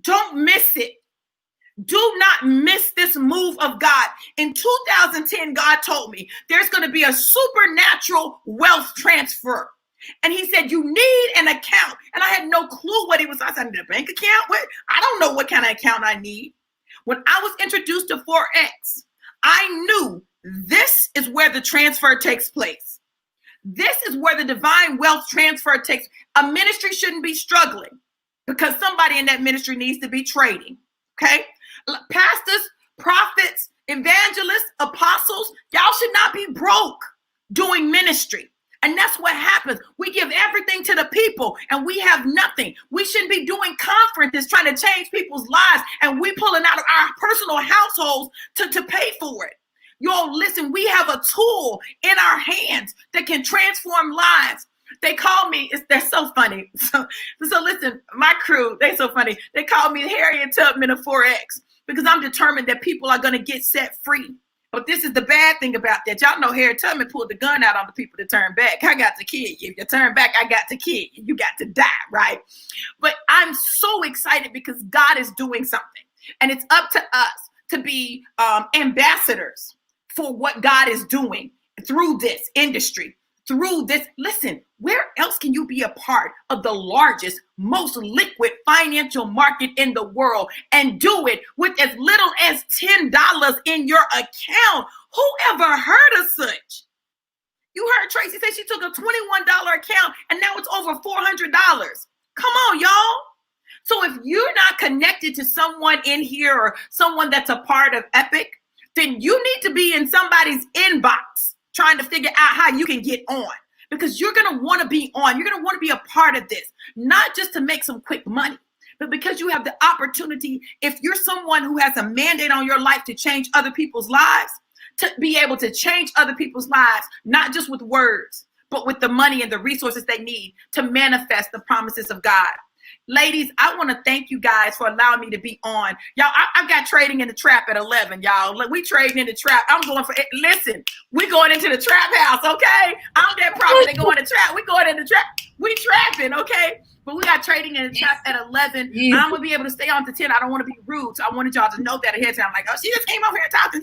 Don't miss it. Do not miss this move of God. In 2010, God told me there's going to be a supernatural wealth transfer. And he said, you need an account. And I had no clue what he was. I said, I need a bank account? What? I don't know what kind of account I need. When I was introduced to Forex, I knew this is where the transfer takes place. This is where the divine wealth transfer takes. A ministry shouldn't be struggling because somebody in that ministry needs to be trading. Okay? Pastors, prophets, evangelists, apostles, y'all should not be broke doing ministry. And that's what happens. We give everything to the people and we have nothing. We shouldn't be doing conferences trying to change people's lives, and we pulling out of our personal households to pay for it. Yo, listen, we have a tool in our hands that can transform lives. They call me, they're so funny. So listen, my crew, they're so funny. They call me Harriet Tubman of Forex because I'm determined that people are going to get set free. But this is the bad thing about that. Y'all know Harriet Tubman pulled the gun out on the people to turn back. I got to kill you. If you turn back, I got to kill you. You got to die, right? But I'm so excited because God is doing something. And it's up to us to be ambassadors for what God is doing through this industry, through this. Listen, where else can you be a part of the largest, most liquid financial market in the world and do it with as little as $10 in your account? Who ever heard of such? You heard Tracy say she took a $21 account and now it's over $400. Come on, y'all. So if you're not connected to someone in here or someone that's a part of Epic, then you need to be in somebody's inbox trying to figure out how you can get on, because you're going to want to be on. You're going to want to be a part of this, not just to make some quick money, but because you have the opportunity, if you're someone who has a mandate on your life to change other people's lives, to be able to change other people's lives, not just with words, but with the money and the resources they need to manifest the promises of God. Ladies, I want to thank you guys for allowing me to be on. Y'all, I've got trading in the trap at 11, y'all. Look, we trading in the trap. I'm going for it. Listen, we going into the trap house, okay? I'm that prophet that going to trap. We going in the trap. We trapping, okay? But we got trading in the trap at 11. Yeah. I'm going to be able to stay on to 10. I don't want to be rude. So I wanted y'all to know that ahead of time. I'm like, oh, she just came over here talking.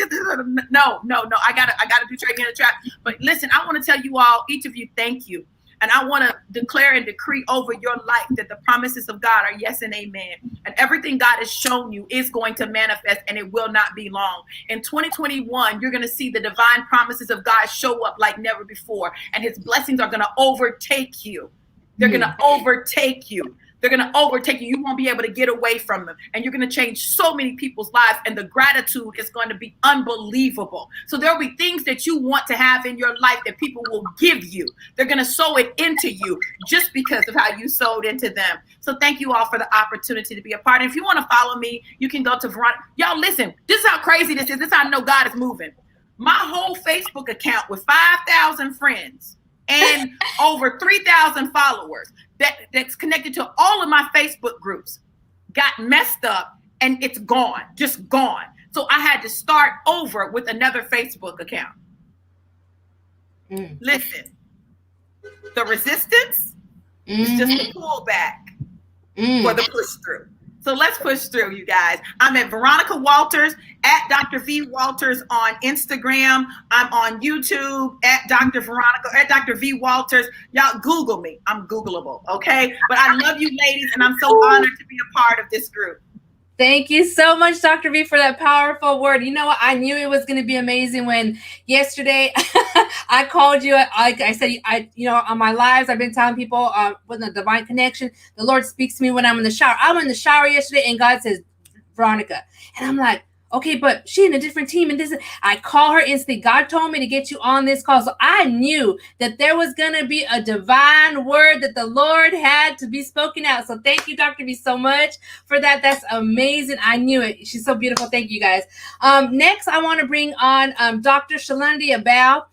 No. I gotta do trading in the trap. But listen, I want to tell you all, each of you, thank you. And I want to declare and decree over your life that the promises of God are yes and amen. And everything God has shown you is going to manifest, and it will not be long. In 2021, you're going to see the divine promises of God show up like never before. And his blessings are going to overtake you. They're going to overtake you. They're going to overtake you. You won't be able to get away from them. And you're going to change so many people's lives. And the gratitude is going to be unbelievable. So there'll be things that you want to have in your life that people will give you. They're going to sow it into you just because of how you sowed into them. So thank you all for the opportunity to be a part. And if you want to follow me, you can go to Veronica. Y'all listen, this is how crazy this is. This is how I know God is moving. My whole Facebook account with 5,000 friends and over 3,000 followers that's connected to all of my Facebook groups got messed up, and it's gone, just gone. So I had to start over with another Facebook account. Listen, the resistance is just a pullback for the push through. So let's push through, you guys. I'm at Veronica Walters, at Dr. V Walters on Instagram. I'm on YouTube at Dr. Veronica, at Dr. V Walters. Y'all Google me. I'm Googleable, okay? But I love you ladies, and I'm so honored to be a part of this group. Thank you so much, Dr. V, for that powerful word. You know what? I knew it was going to be amazing when yesterday I called you. I said, on my lives, I've been telling people with a divine connection, the Lord speaks to me when I'm in the shower. I'm in the shower yesterday, and God says, Veronica. And I'm like, okay, but she in a different team. And I call her instantly. God told me to get you on this call. So I knew that there was going to be a divine word that the Lord had to be spoken out. So thank you, Dr. V, so much for that. That's amazing. I knew it. She's so beautiful. Thank you, guys. Next, I want to bring on Dr. Shalondia Bow.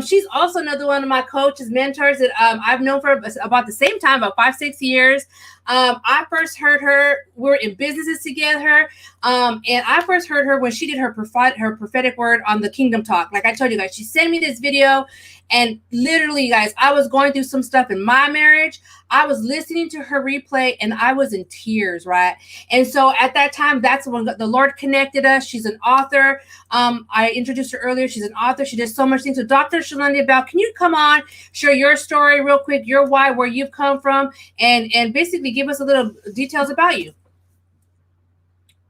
She's also another one of my coaches, mentors that I've known for about the same time, about 5-6 years. I first heard her, we're in businesses together. And I first heard her when she did her prophetic word on the Kingdom Talk. Like I told you guys, she sent me this video, and literally, you guys, I was going through some stuff in my marriage. I was listening to her replay and I was in tears, right? And so at that time, that's when the Lord connected us. She's an author. I introduced her earlier. She's an author. She does so much things. So Dr. Shalondia Bow, can you come on, share your story real quick, your why, where you've come from, and basically give us a little details about you.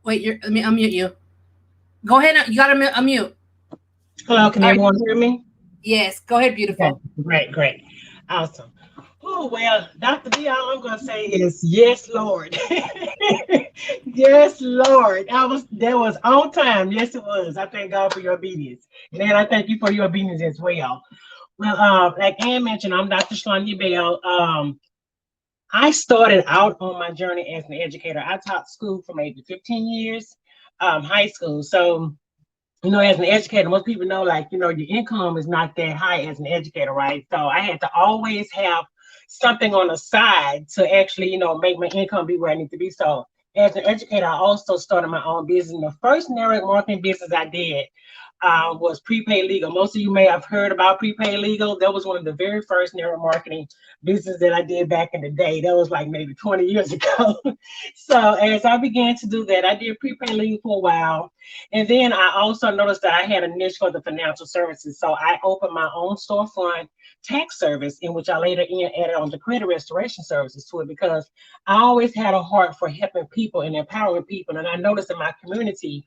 Wait, let me unmute you. Go ahead. You got to unmute. Hello, can everyone hear me? Yes, go ahead, beautiful. Okay. Great. Awesome. Oh, well, Dr. B, all I'm going to say is yes, Lord. Yes, Lord. That was on time. Yes, it was. I thank God for your obedience. And then I thank you for your obedience as well. Well, like Ann mentioned, I'm Dr. Shalondia Bow. I started out on my journey as an educator. I taught school for maybe 15 years, high school. So, as an educator, most people know, your income is not that high as an educator, right? So I had to always have something on the side to actually, make my income be where I need to be. So as an educator, I also started my own business. And the first network marketing business I did was Prepaid Legal. Most of you may have heard about Prepaid Legal. That was one of the very first network marketing business that I did back in the day. That was like maybe 20 years ago. So as I began to do that, I did Prepaid Legal for a while. And then I also noticed that I had a niche for the financial services. So I opened my own storefront tax service, in which I later added on the credit restoration services to it, because I always had a heart for helping people and empowering people. And I noticed in my community,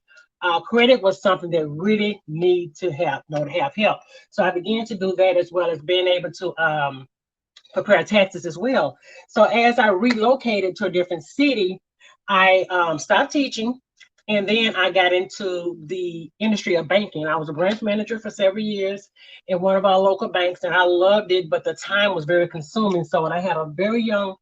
credit was something that really need to have help. So I began to do that, as well as being able to prepare taxes as well. So as I relocated to a different city, I stopped teaching, and then I got into the industry of banking. I was a branch manager for several years in one of our local banks, and I loved it, but the time was very consuming. So when I had a very young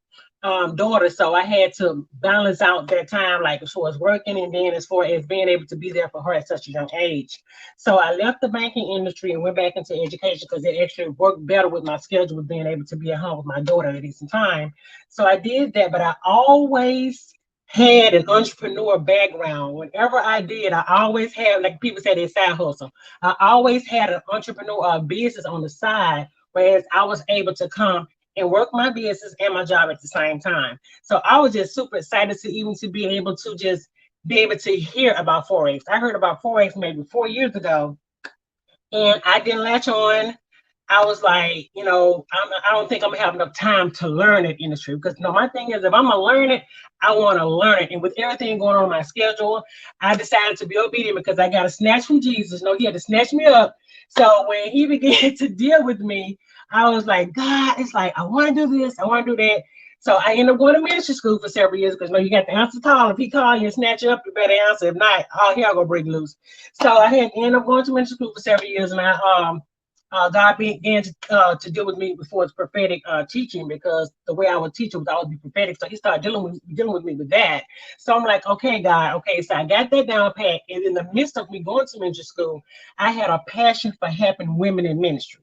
daughter, so I had to balance out that time, like as far as working, and then as far as being able to be there for her at such a young age. So I left the banking industry and went back into education, because it actually worked better with my schedule, with being able to be at home with my daughter at a decent time. So I did that, but I always had an entrepreneur background. Whenever I did, I always had, like people say, their side hustle. I always had an entrepreneur business on the side, whereas I was able to come and work my business and my job at the same time. So I was just super excited to be able to hear about Forex. I heard about Forex maybe 4 years ago, and I didn't latch on. I was like, I don't think I'm gonna have enough time to learn that industry, because my thing is, if I'm gonna learn it, I want to learn it. And with everything going on in my schedule, I decided to be obedient, because I got a snatch from Jesus. He had to snatch me up. So when he began to deal with me, I was like, God, it's like, I want to do this, I want to do that. So I ended up going to ministry school for several years, because you got to answer call. If he call you and snatch you up, you better answer. If not, all hell gonna break loose. So I had ended up going to ministry school for several years, and God began to deal with me before it's prophetic teaching, because the way I would teach it would always be prophetic. So he started dealing with me with that. So I'm like, okay, God, okay. So I got that down pat. And in the midst of me going to ministry school, I had a passion for helping women in ministry.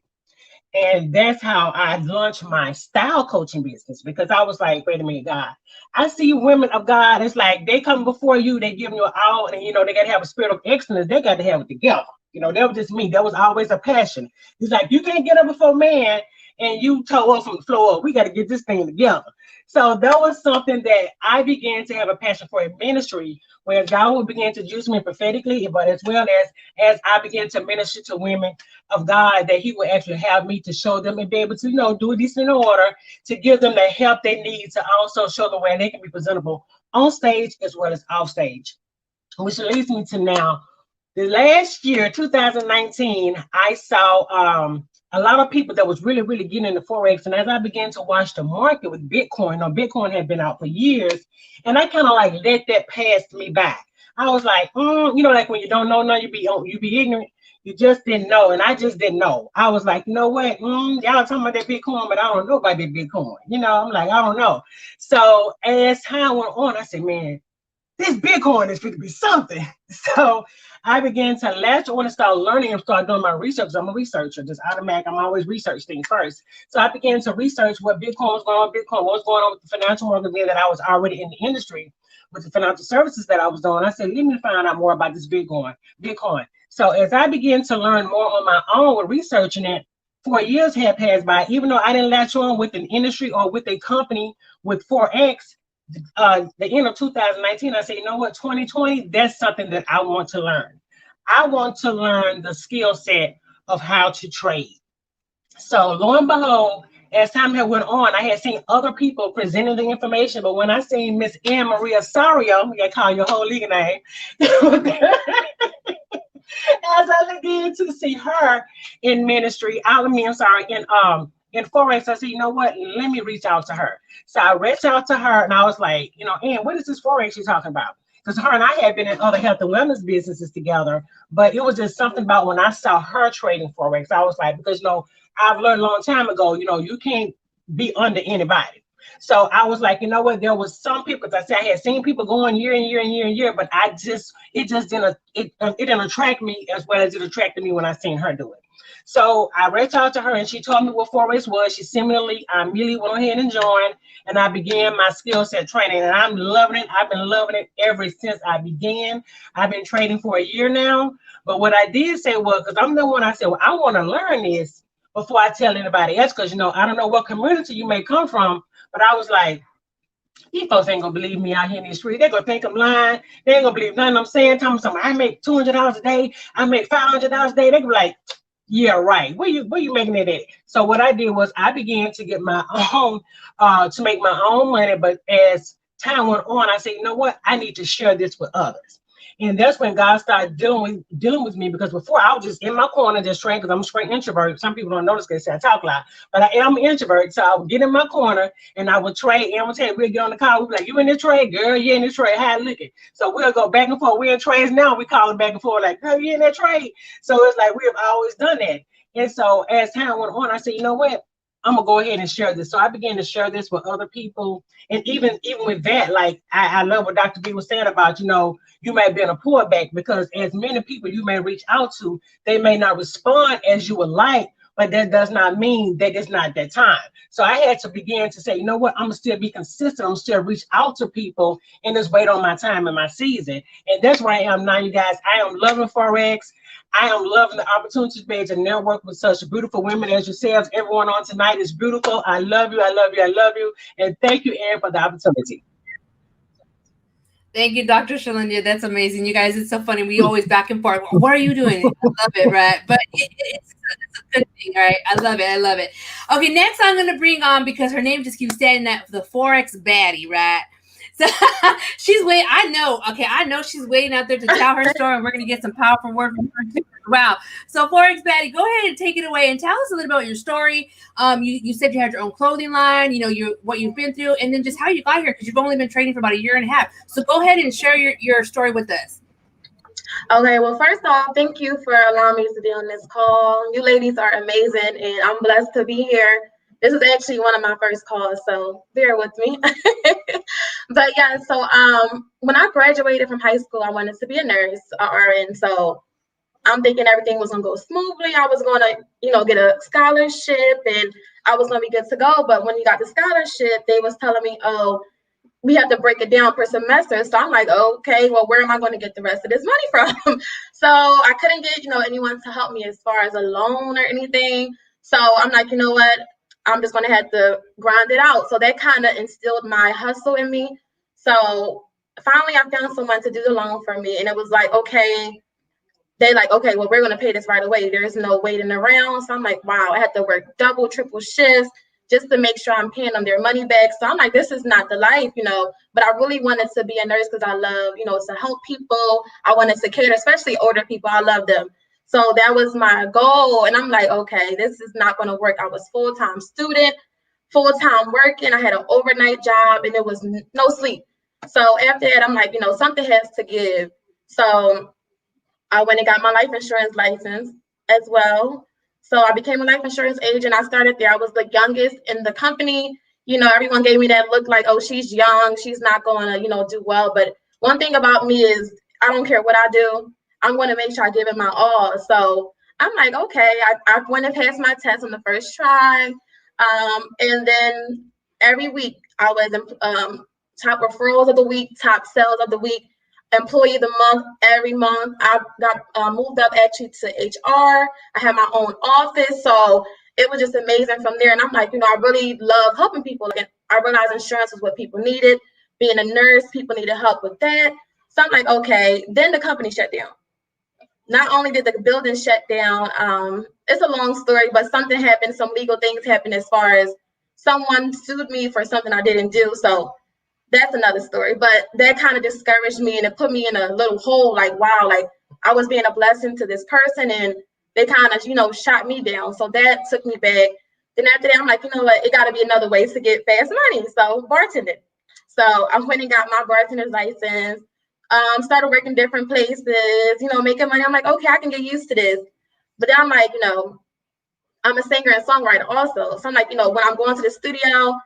And that's how I launched my style coaching business, because I was like, wait a minute, God, I see women of God. It's like they come before you, they give you all, and they got to have a spirit of excellence. They got to have it together. That was just me. That was always a passion. It's like, you can't get up before man and you toe up from the floor up. We got to get this thing together. So that was something that I began to have a passion for in ministry, where God would begin to use me prophetically, but as well as I began to minister to women of God, that He would actually have me to show them and be able to, do this in order to give them the help they need to also show them where they can be presentable on stage as well as off stage. Which leads me to now. The last year, 2019, I saw a lot of people that was really, really getting into Forex. And as I began to watch the market with Bitcoin, Bitcoin had been out for years, and I kind of like let that pass me by. I was like, like when you don't know, you be ignorant. You just didn't know, and I just didn't know. I was like, you know what? Y'all talking about that Bitcoin, but I don't know about that Bitcoin. I'm like, I don't know. So as time went on, I said, man, this Bitcoin is going to be something. So I began to latch on and start learning and start doing my research. I'm a researcher, just automatic. I'm always research things first. So I began to research what Bitcoin was going on, what was going on with the financial market, being that I was already in the industry with the financial services that I was doing. I said, let me find out more about this Bitcoin. So as I began to learn more on my own with researching it, 4 years had passed by. Even though I didn't latch on with an industry or with a company with Forex, the end of 2019, I said, you know what, 2020, that's something that I want to learn. I want to learn the skill set of how to trade. So lo and behold, as time had went on, I had seen other people presenting the information, but when I seen Miss Anne Maria Sario, you gotta call your whole legal name, as I began to see her in ministry, in Forex, I said, you know what, let me reach out to her. So I reached out to her and I was like, Ann, what is this Forex you're talking about? Because her and I had been in other health and wellness businesses together, but it was just something about when I saw her trading Forex, I was like, because, I've learned a long time ago, you can't be under anybody. So I was like, you know what, there was some people, because I said I had seen people going year and year and year and year, but it didn't attract me as well as it attracted me when I seen her do it. So I reached out to her and she told me what Forex was. I immediately went ahead and joined, and I began my skill set training, and I'm loving it. I've been loving it ever since I began. I've been trading for a year now, but what I did say was, because I'm the one, I said, well, I want to learn this before I tell anybody else, because, I don't know what community you may come from, but I was like, these folks ain't gonna believe me out here in the street. They're gonna think I'm lying. They ain't gonna believe nothing I'm saying. Tell me something. I make $200 a day. I make $500 a day. They gonna be like, yeah, right. Where you making it at? So what I did was I began to get my own, to make my own money. But as time went on, I said, you know what? I need to share this with others. And that's when God started dealing with me, because before I was just in my corner just trading, because I'm a straight introvert. Some people don't notice because I talk loud, but I am an introvert. So I would get in my corner and I would trade. And I would tell you, we'd get on the call. We'd be like, you in this trade? Girl, you in this trade. How look it? So we'll go back and forth. We're in trades now. We call it back and forth like, girl, you in that trade? So it's like we have always done that. And so as time went on, I said, you know what? I'm gonna go ahead and share this. So I began to share this with other people. And even with that, like I love what Dr. B was saying about, you may be in a pullback, because as many people you may reach out to, they may not respond as you would like, but that does not mean that it's not that time. So I had to begin to say, you know what, I'm gonna still be consistent. I'm still reach out to people and just wait on my time and my season. And that's where I am now, you guys. I am loving Forex. I am loving the opportunity to be able to network with such beautiful women as yourselves. Everyone on tonight is beautiful. I love you. I love you. I love you. And thank you, Ann, for the opportunity. Thank you, Dr. Shalinda. That's amazing. You guys, it's so funny. We always back and forth. What are you doing? I love it, right? But it's a good thing, right? I love it. I love it. Okay, next I'm going to bring on, because her name just keeps standing that, the Forex baddie, right? So she's waiting. I know she's waiting out there to tell her story, and we're going to get some powerful word from her too. Wow. So Forex baddie, go ahead and take it away and tell us a little about your story. You said you had your own clothing line, what you've been through, and then just how you got here, because you've only been trading for about a year and a half. So go ahead and share your story with us. Okay, well, first off, thank you for allowing me to be on this call. You ladies are amazing, and I'm blessed to be here. This is actually one of my first calls, so bear with me. But yeah, so when I graduated from high school, I wanted to be a nurse, RN. So I'm thinking everything was gonna go smoothly. I was gonna, get a scholarship, and I was gonna be good to go. But when you got the scholarship, they was telling me, oh, we have to break it down per semester. So I'm like, okay, well, where am I going to get the rest of this money from? So I couldn't get, anyone to help me as far as a loan or anything. So I'm like, you know what? I'm just gonna have to grind it out. So that kind of instilled my hustle in me. So finally I found someone to do the loan for me, and it was like, okay, they like, okay, well, we're gonna pay this right away. There's no waiting around. So I'm like, wow, I had to work double, triple shifts just to make sure I'm paying them their money back. So I'm like, this is not the life, but I really wanted to be a nurse because I love, to help people. I wanted to care, especially older people. I love them. So that was my goal. And I'm like, okay, this is not going to work. I was full-time student, full-time working. I had an overnight job and it was no sleep. So after that, I'm like, something has to give. So I went and got my life insurance license as well. So I became a life insurance agent. I started there. I was the youngest in the company. Everyone gave me that look like, oh, she's young. She's not going to, do well. But one thing about me is I don't care what I do. I'm going to make sure I give it my all. So I'm like, okay, I went and passed my test on the first try. And then every week I was top referrals of the week, top sales of the week, employee of the month. Every month I got moved up actually to HR. I had my own office. So it was just amazing from there. And I'm like, I really love helping people. And I realized insurance was what people needed. Being a nurse, people needed help with that. So I'm like, okay. Then the company shut down. Not only did the building shut down, it's a long story, but something happened. Some legal things happened as far as someone sued me for something I didn't do. So that's another story. But that kind of discouraged me and it put me in a little hole. Like, wow, like I was being a blessing to this person and they kind of, shot me down. So that took me back. Then after that, I'm like, what? It got to be another way to get fast money. So bartending. So I went and got my bartender's license. Started working different places, making money. I'm like, okay, I can get used to this. But then I'm like, I'm a singer and songwriter also. So I'm like, when I'm going to the studio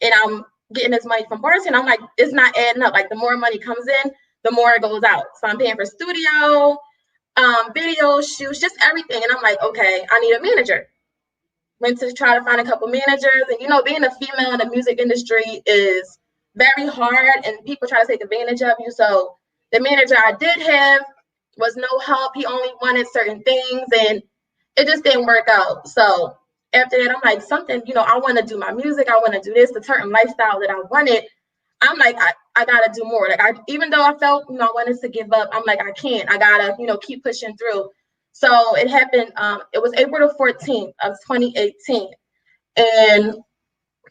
and I'm getting this money from bartending, I'm like, it's not adding up. Like the more money comes in, the more it goes out. So I'm paying for studio, video shoots, just everything. And I'm like, okay, I need a manager. Went to try to find a couple managers. And, being a female in the music industry is very hard and people try to take advantage of you. So the manager I did have was no help. He only wanted certain things and it just didn't work out. So after that, I'm like, something, I want to do my music. I want to do this, the certain lifestyle that I wanted. I'm like, I got to do more. Like, even though I felt, I wanted to give up, I'm like, I can't. I got to, keep pushing through. So it happened. It was April the 14th of 2018. And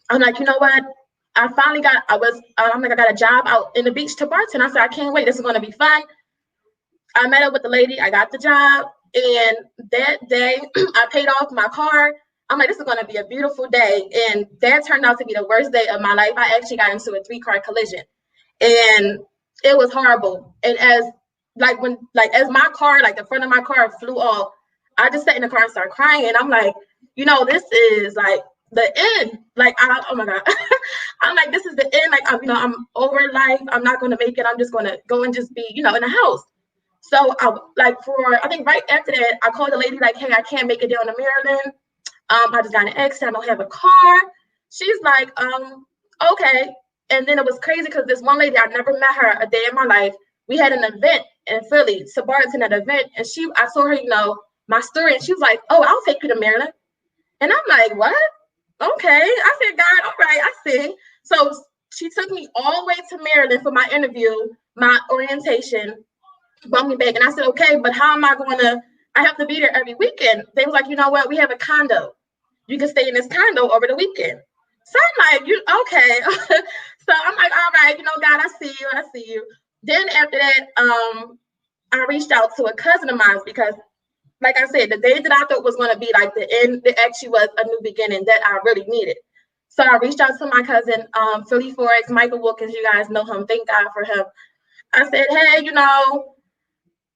I'm like, what? I finally got, I got a job out in the beach to bartend. I said, I can't wait. This is going to be fun. I met up with the lady. I got the job. And that day, I paid off my car. I'm like, this is going to be a beautiful day. And that turned out to be the worst day of my life. I actually got into a 3-car collision. And it was horrible. And as my car, like the front of my car flew off, I just sat in the car and started crying. And I'm like, this is like the end. Like, oh my God. I'm like, this is the end. Like, I'm over life. I'm not going to make it. I'm just going to go and just be, in the house. So I think right after that, I called the lady like, hey, I can't make it down to Maryland. I just got an accident. I don't have a car. She's like, okay. And then it was crazy because this one lady, I never met her a day in my life. We had an event in Philly, to bartend at an event. And I told her, my story. And she was like, oh, I'll take you to Maryland. And I'm like, what? Okay. I said, God, all right, I see. So she took me all the way to Maryland for my interview, my orientation, brought me back. And I said, okay, but how am I going to, I have to be there every weekend. They was like, you know what? We have a condo. You can stay in this condo over the weekend. So I'm like, okay. So I'm like, all right, God, I see you. Then after that, I reached out to a cousin of mine because, like I said, the day that I thought was going to be like the end, it actually was a new beginning that I really needed. So I reached out to my cousin, Philly Forex, Michael Wilkins. You guys know him. Thank God for him. I said, hey,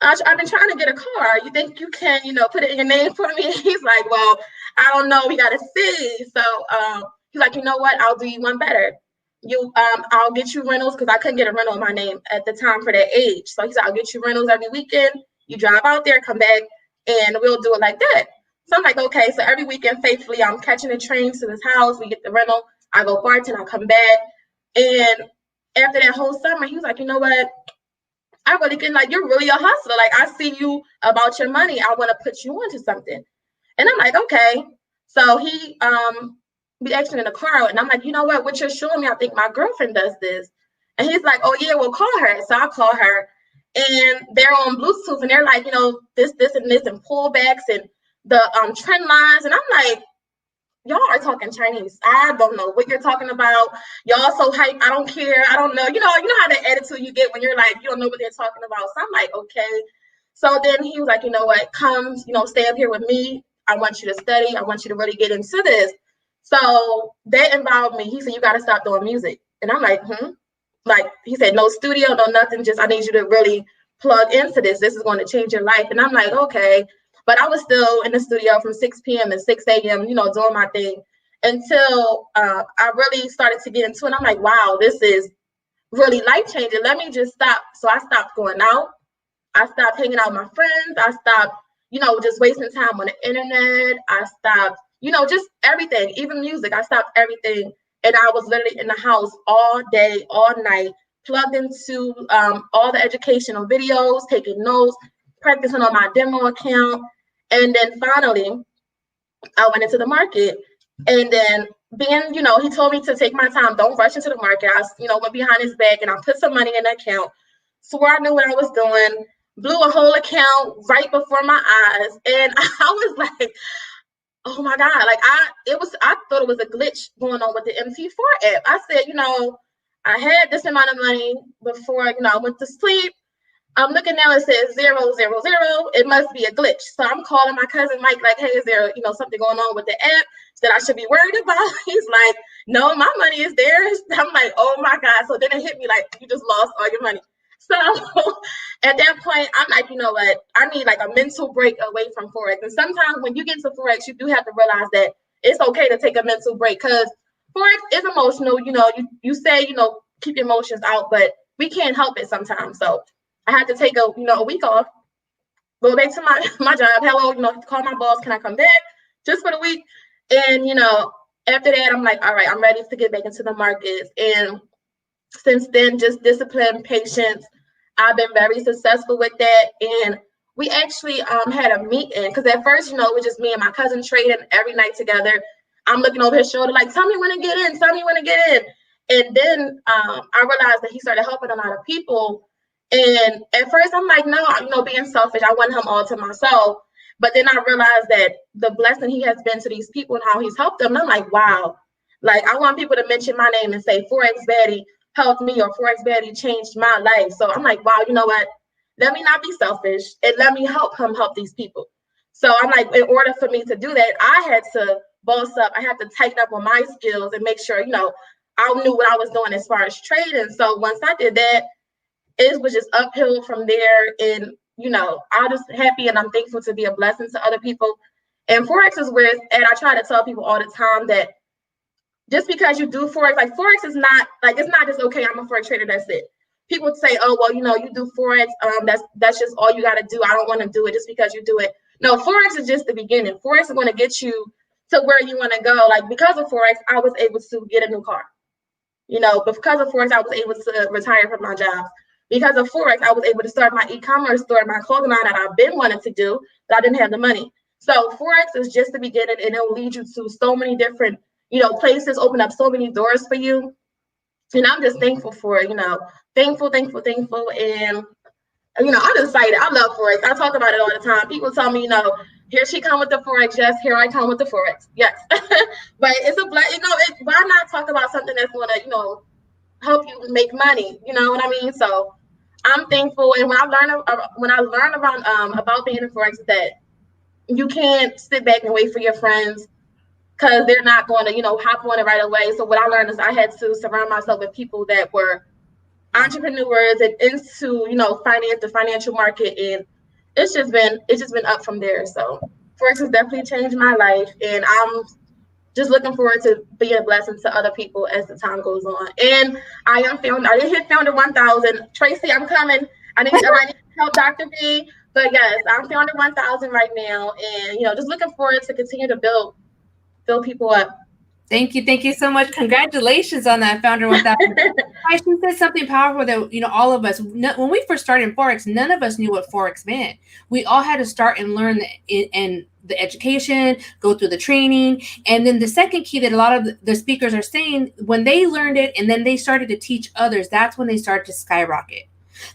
I've been trying to get a car. You think you can, put it in your name for me? He's like, well, I don't know. We got to see. So he's like, you know what? I'll do you one better. I'll get you rentals because I couldn't get a rental in my name at the time for that age. So he said, I'll get you rentals every weekend. You drive out there, come back, and we'll do it like that. So I'm like, okay. So every weekend, faithfully, I'm catching a train to his house. We get the rental. I go bartend. I come back. And after that whole summer, he was like, you know what? I really can, like, you're really a hustler. Like, I see you about your money. I want to put you onto something. And I'm like, okay. So he we actually in the car, and I'm like, you know what you're showing me, I think my girlfriend does this. And he's like, oh yeah, well, call her. So I call her, and they're on Bluetooth, and they're like, this, and this, and pullbacks, and the trend lines. And I'm like, y'all are talking Chinese. I don't know what you're talking about. Y'all so hype. I don't care. I don't know. You know how the attitude you get when you're like, you don't know what they're talking about. So I'm like, okay. So then he was like, you know what, come, stay up here with me. I want you to study. I want you to really get into this. So that involved me. He said, you got to stop doing music. And I'm like, Like, he said, no studio, no nothing. Just, I need you to really plug into this. This is going to change your life. And I'm like, okay. But I was still in the studio from 6 p.m. to 6 a.m., doing my thing until I really started to get into it. I'm like, wow, this is really life-changing. Let me just stop. So I stopped going out. I stopped hanging out with my friends. I stopped, just wasting time on the internet. I stopped, just everything, even music. I stopped everything. And I was literally in the house all day, all night, plugged into all the educational videos, taking notes, practicing on my demo account. And then finally, I went into the market. And then being, he told me to take my time, don't rush into the market. I, went behind his back and I put some money in the account, swore I knew what I was doing, blew a whole account right before my eyes. And I was like, oh my God, like I thought it was a glitch going on with the MT4 app. I said, I had this amount of money before, I went to sleep. I'm looking now, it says 000. It must be a glitch. So I'm calling my cousin Mike, like, hey, is there, something going on with the app that I should be worried about? He's like, no, my money is there. I'm like, oh my God. So then it hit me like, you just lost all your money. So at that point, I'm like, you know what? I need like a mental break away from Forex. And sometimes when you get to Forex, you do have to realize that it's okay to take a mental break, because Forex is emotional. You say, keep your emotions out, but we can't help it sometimes. So I had to take a week off, go back to my job. Hello, call my boss. Can I come back just for the week? And, after that, I'm like, all right, I'm ready to get back into the markets. And since then, just discipline, patience. I've been very successful with that. And we actually had a meeting, because at first, it was just me and my cousin trading every night together. I'm looking over his shoulder like, tell me when to get in, tell me when to get in. And then I realized that he started helping a lot of people. And at first I'm like, no, being selfish, I want him all to myself. But then I realized that the blessing he has been to these people and how he's helped them. And I'm like, wow, like I want people to mention my name and say Forex Baddie helped me, or Forex Baddie changed my life. So I'm like, wow, you know what? Let me not be selfish and let me help him help these people. So I'm like, in order for me to do that, I had to boss up. I had to tighten up on my skills and make sure, I knew what I was doing as far as trading. So once I did that, it was just uphill from there. And, I'm just happy and I'm thankful to be a blessing to other people. And Forex is where, and I try to tell people all the time that just because you do Forex, like Forex is not, like, it's not just, okay, I'm a Forex trader, that's it. People would say, oh, well, you do Forex, that's just all you got to do. I don't want to do it just because you do it. No, Forex is just the beginning. Forex is going to get you to where you want to go. Like, because of Forex, I was able to get a new car. But because of Forex, I was able to retire from my job. Because of Forex, I was able to start my e-commerce store, my clothing line that I've been wanting to do, but I didn't have the money. So Forex is just the beginning, and it will lead you to so many different, places, open up so many doors for you. And I'm just thankful for it, thankful. And, I'm excited. I love Forex. I talk about it all the time. People tell me, here she come with the Forex. Yes, here I come with the Forex. Yes. But it's a black, why not talk about something that's going to, help you make money? You know what I mean? So I'm thankful. And when I learned about being in Forex, that you can't sit back and wait for your friends, because they're not going to, hop on it right away. So what I learned is I had to surround myself with people that were entrepreneurs and into, the financial market. And it's just been up from there. So Forex has definitely changed my life. And I'm just looking forward to being a blessing to other people as the time goes on. And I didn't hit Founder 1000. Tracy, I'm coming. I need to help Dr. B. But yes, I'm Founder 1000 right now. And, just looking forward to continue to build people up. Thank you so much. Congratulations on that, Founder 1000. She said something powerful that, all of us, when we first started in Forex, none of us knew what Forex meant. We all had to start and learn and the education, go through the training. And then the second key that a lot of the speakers are saying, when they learned it and then they started to teach others, that's when they started to skyrocket.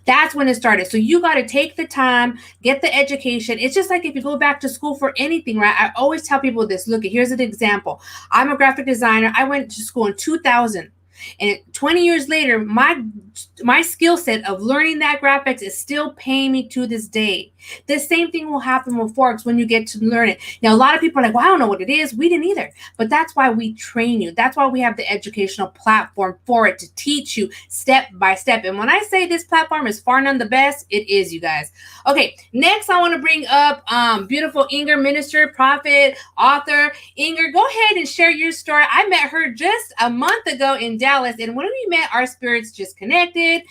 That's when it started. So you got to take the time, get the education. It's just like if you go back to school for anything, right? I always tell people this. Look, here's an example. I'm a graphic designer. I went to school in 2000. And 20 years later, my skill set of learning that graphics is still paying me to this day. The same thing will happen with Forex when you get to learn it. Now, a lot of people are like, well, I don't know what it is. We didn't either. But that's why we train you. That's why we have the educational platform for it, to teach you step by step. And when I say this platform is far none the best, it is, you guys. Okay, next I want to bring up beautiful Inger, minister, prophet, author. Inger, go ahead and share your story. I met her just a month ago in Dallas, and when we met, our spirits just connected.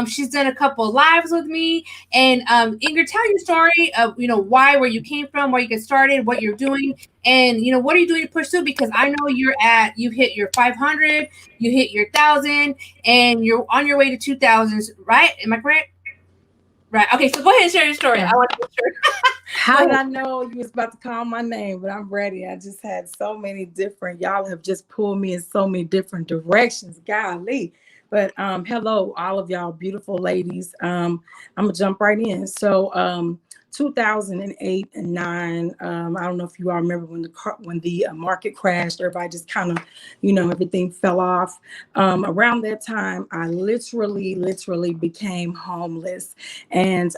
She's done a couple lives with me. And Inger, tell your story of, why, where you came from, where you get started, what you're doing, and what are you doing to pursue? Because I know you hit your 500, you hit your 1,000, and you're on your way to 2,000, right? Am I correct? Right. Okay, so go ahead and share your story. I want to make sure. How did I know you was about to call my name? But I'm ready. I just had so many different, y'all have just pulled me in so many different directions. Golly. But hello, all of y'all beautiful ladies. I'm gonna jump right in. So 2008 and 9. I don't know if you all remember when the market crashed. Everybody just kind of, everything fell off. Around that time, I literally became homeless, and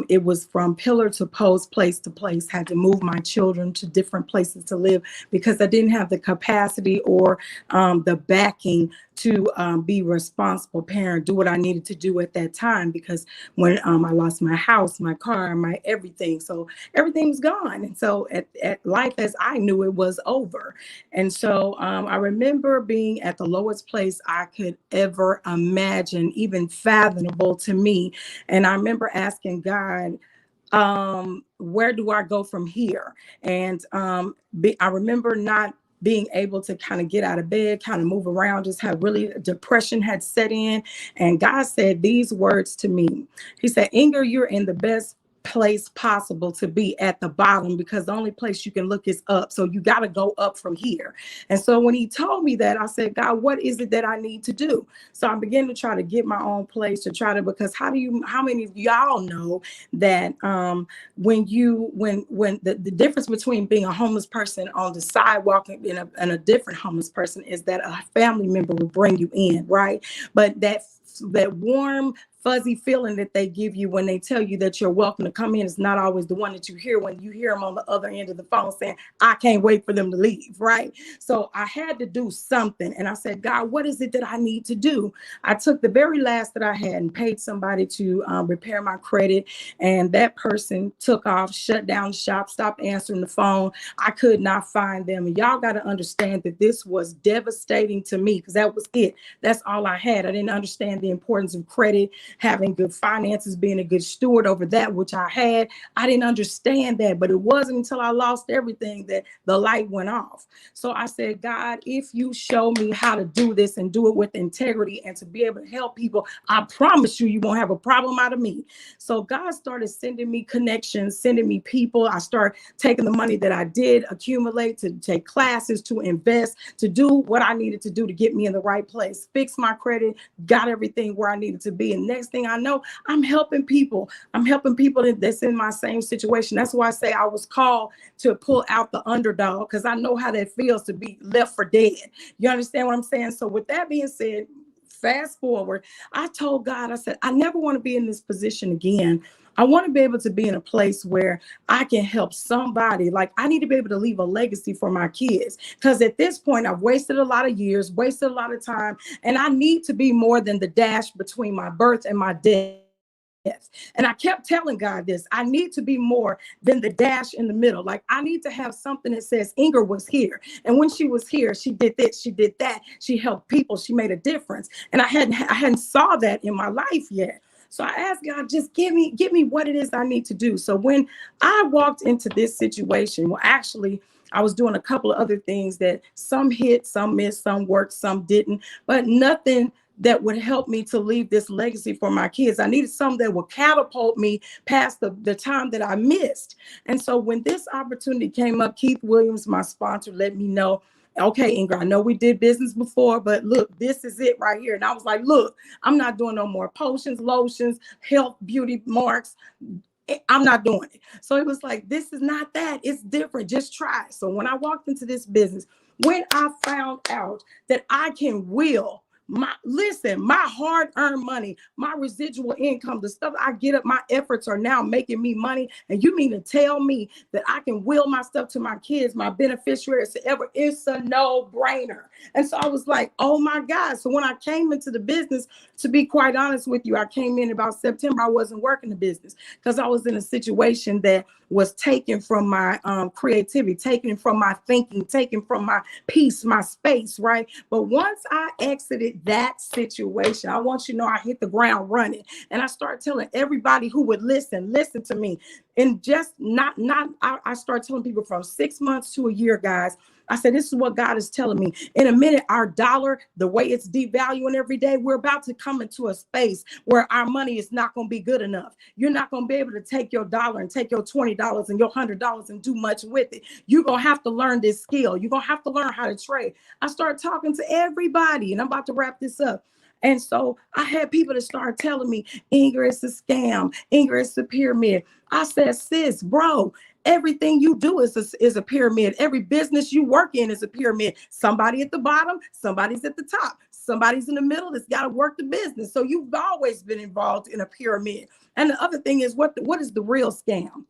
it was from pillar to post, place to place. Had to move my children to different places to live because I didn't have the capacity or the backing to be responsible parent, do what I needed to do at that time, because when I lost my house, my car, my everything, so everything was gone. And so at life as I knew it was over. And so I remember being at the lowest place I could ever imagine, even fathomable to me. And I remember asking God, where do I go from here? And I remember not being able to kind of get out of bed, kind of move around, just had really depression had set in. And God said these words to me. He said, Inger, you're in the best place possible to be, at the bottom, because the only place you can look is up. So you got to go up from here. And so when he told me that, I said, God, what is it that I need to do? So I began to try to get my own place, because how many of y'all know that when the difference between being a homeless person on the sidewalk and a different homeless person is that a family member will bring you in, right? But that warm, fuzzy feeling that they give you when they tell you that you're welcome to come in is not always the one that you hear when you hear them on the other end of the phone saying, I can't wait for them to leave, right? So I had to do something. And I said, God, what is it that I need to do? I took the very last that I had and paid somebody to repair my credit. And that person took off, shut down the shop, stopped answering the phone. I could not find them. And y'all got to understand that this was devastating to me, because that was it. That's all I had. I didn't understand the importance of credit, having good finances, being a good steward over that which I had. I didn't understand that, but it wasn't until I lost everything that the light went off. So I said, God, if you show me how to do this and do it with integrity and to be able to help people, I promise you won't have a problem out of me. So God started sending me connections, sending me people. I started taking the money that I did accumulate to take classes, to invest, to do what I needed to do to get me in the right place, fix my credit, got everything where I needed to be. And next thing I know, I'm helping people. I'm helping people that's in my same situation. That's why I say I was called to pull out the underdog, because I know how that feels to be left for dead. You understand what I'm saying? So with that being said, fast forward, I told God, I said, I never want to be in this position again. I want to be able to be in a place where I can help somebody. Like, I need to be able to leave a legacy for my kids, because at this point I've wasted a lot of years, wasted a lot of time, and I need to be more than the dash between my birth and my death. And I kept telling God this, I need to be more than the dash in the middle. Like, I need to have something that says Inger was here. And when she was here, she did this, she did that. She helped people, she made a difference. And I hadn't saw that in my life yet. So I asked God, just give me what it is I need to do. So when I walked into this situation, well, actually, I was doing a couple of other things that some hit, some missed, some worked, some didn't, but nothing that would help me to leave this legacy for my kids. I needed something that would catapult me past the time that I missed. And so when this opportunity came up, Keith Williams, my sponsor, let me know, okay, Ingrid, I know we did business before, but look, this is it right here. And I was like, look, I'm not doing no more potions, lotions, health, beauty marks. I'm not doing it. So it was like, this is not that. It's different. Just try it. So when I walked into this business, when I found out that I can will my hard-earned money, my residual income, the stuff I get up, my efforts are now making me money. And you mean to tell me that I can will my stuff to my kids, my beneficiaries, ever? It's a no-brainer. And so I was like, oh my God. So when I came into the business, to be quite honest with you, I came in about September. I wasn't working the business because I was in a situation that was taken from my creativity, taken from my thinking, taken from my peace, my space, right? But once I exited that situation, I want you to know I hit the ground running. And I started telling everybody who would listen to me. And just I started telling people from 6 months to a year, guys. I said, this is what God is telling me. In a minute, our dollar, the way it's devaluing every day, we're about to come into a space where our money is not going to be good enough. You're not going to be able to take your dollar and take your $20 and your $100 and do much with it. You're going to have to learn this skill. You're going to have to learn how to trade. I started talking to everybody, and I'm about to wrap this up. And so I had people that started telling me, Ingrid, it's a scam. Ingrid, it's a pyramid. I said, sis, bro, everything you do is a pyramid. Every business you work in is a pyramid. Somebody at the bottom, somebody's at the top, somebody's in the middle that's got to work the business. So you've always been involved in a pyramid. And the other thing is, what is the real scam?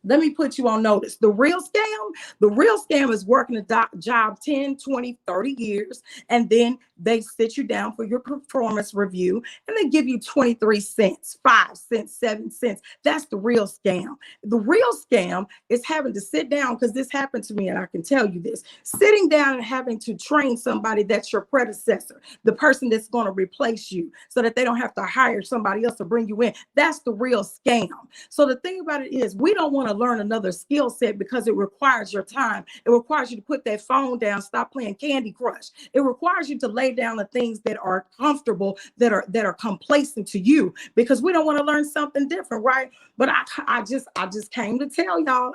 Let me put you on notice. The real scam is working a job 10, 20, 30 years, and then they sit you down for your performance review, and they give you 23 cents, 5 cents, 7 cents. That's the real scam. The real scam is having to sit down, because this happened to me, and I can tell you this, sitting down and having to train somebody that's your predecessor, the person that's going to replace you, so that they don't have to hire somebody else to bring you in. That's the real scam. So the thing about it is, we don't want to learn another skill set because it requires your time. It requires you to put that phone down, stop playing Candy Crush. It requires you to lay down the things that are comfortable, that are complacent to you, because we don't want to learn something different, right? But I just came to tell y'all,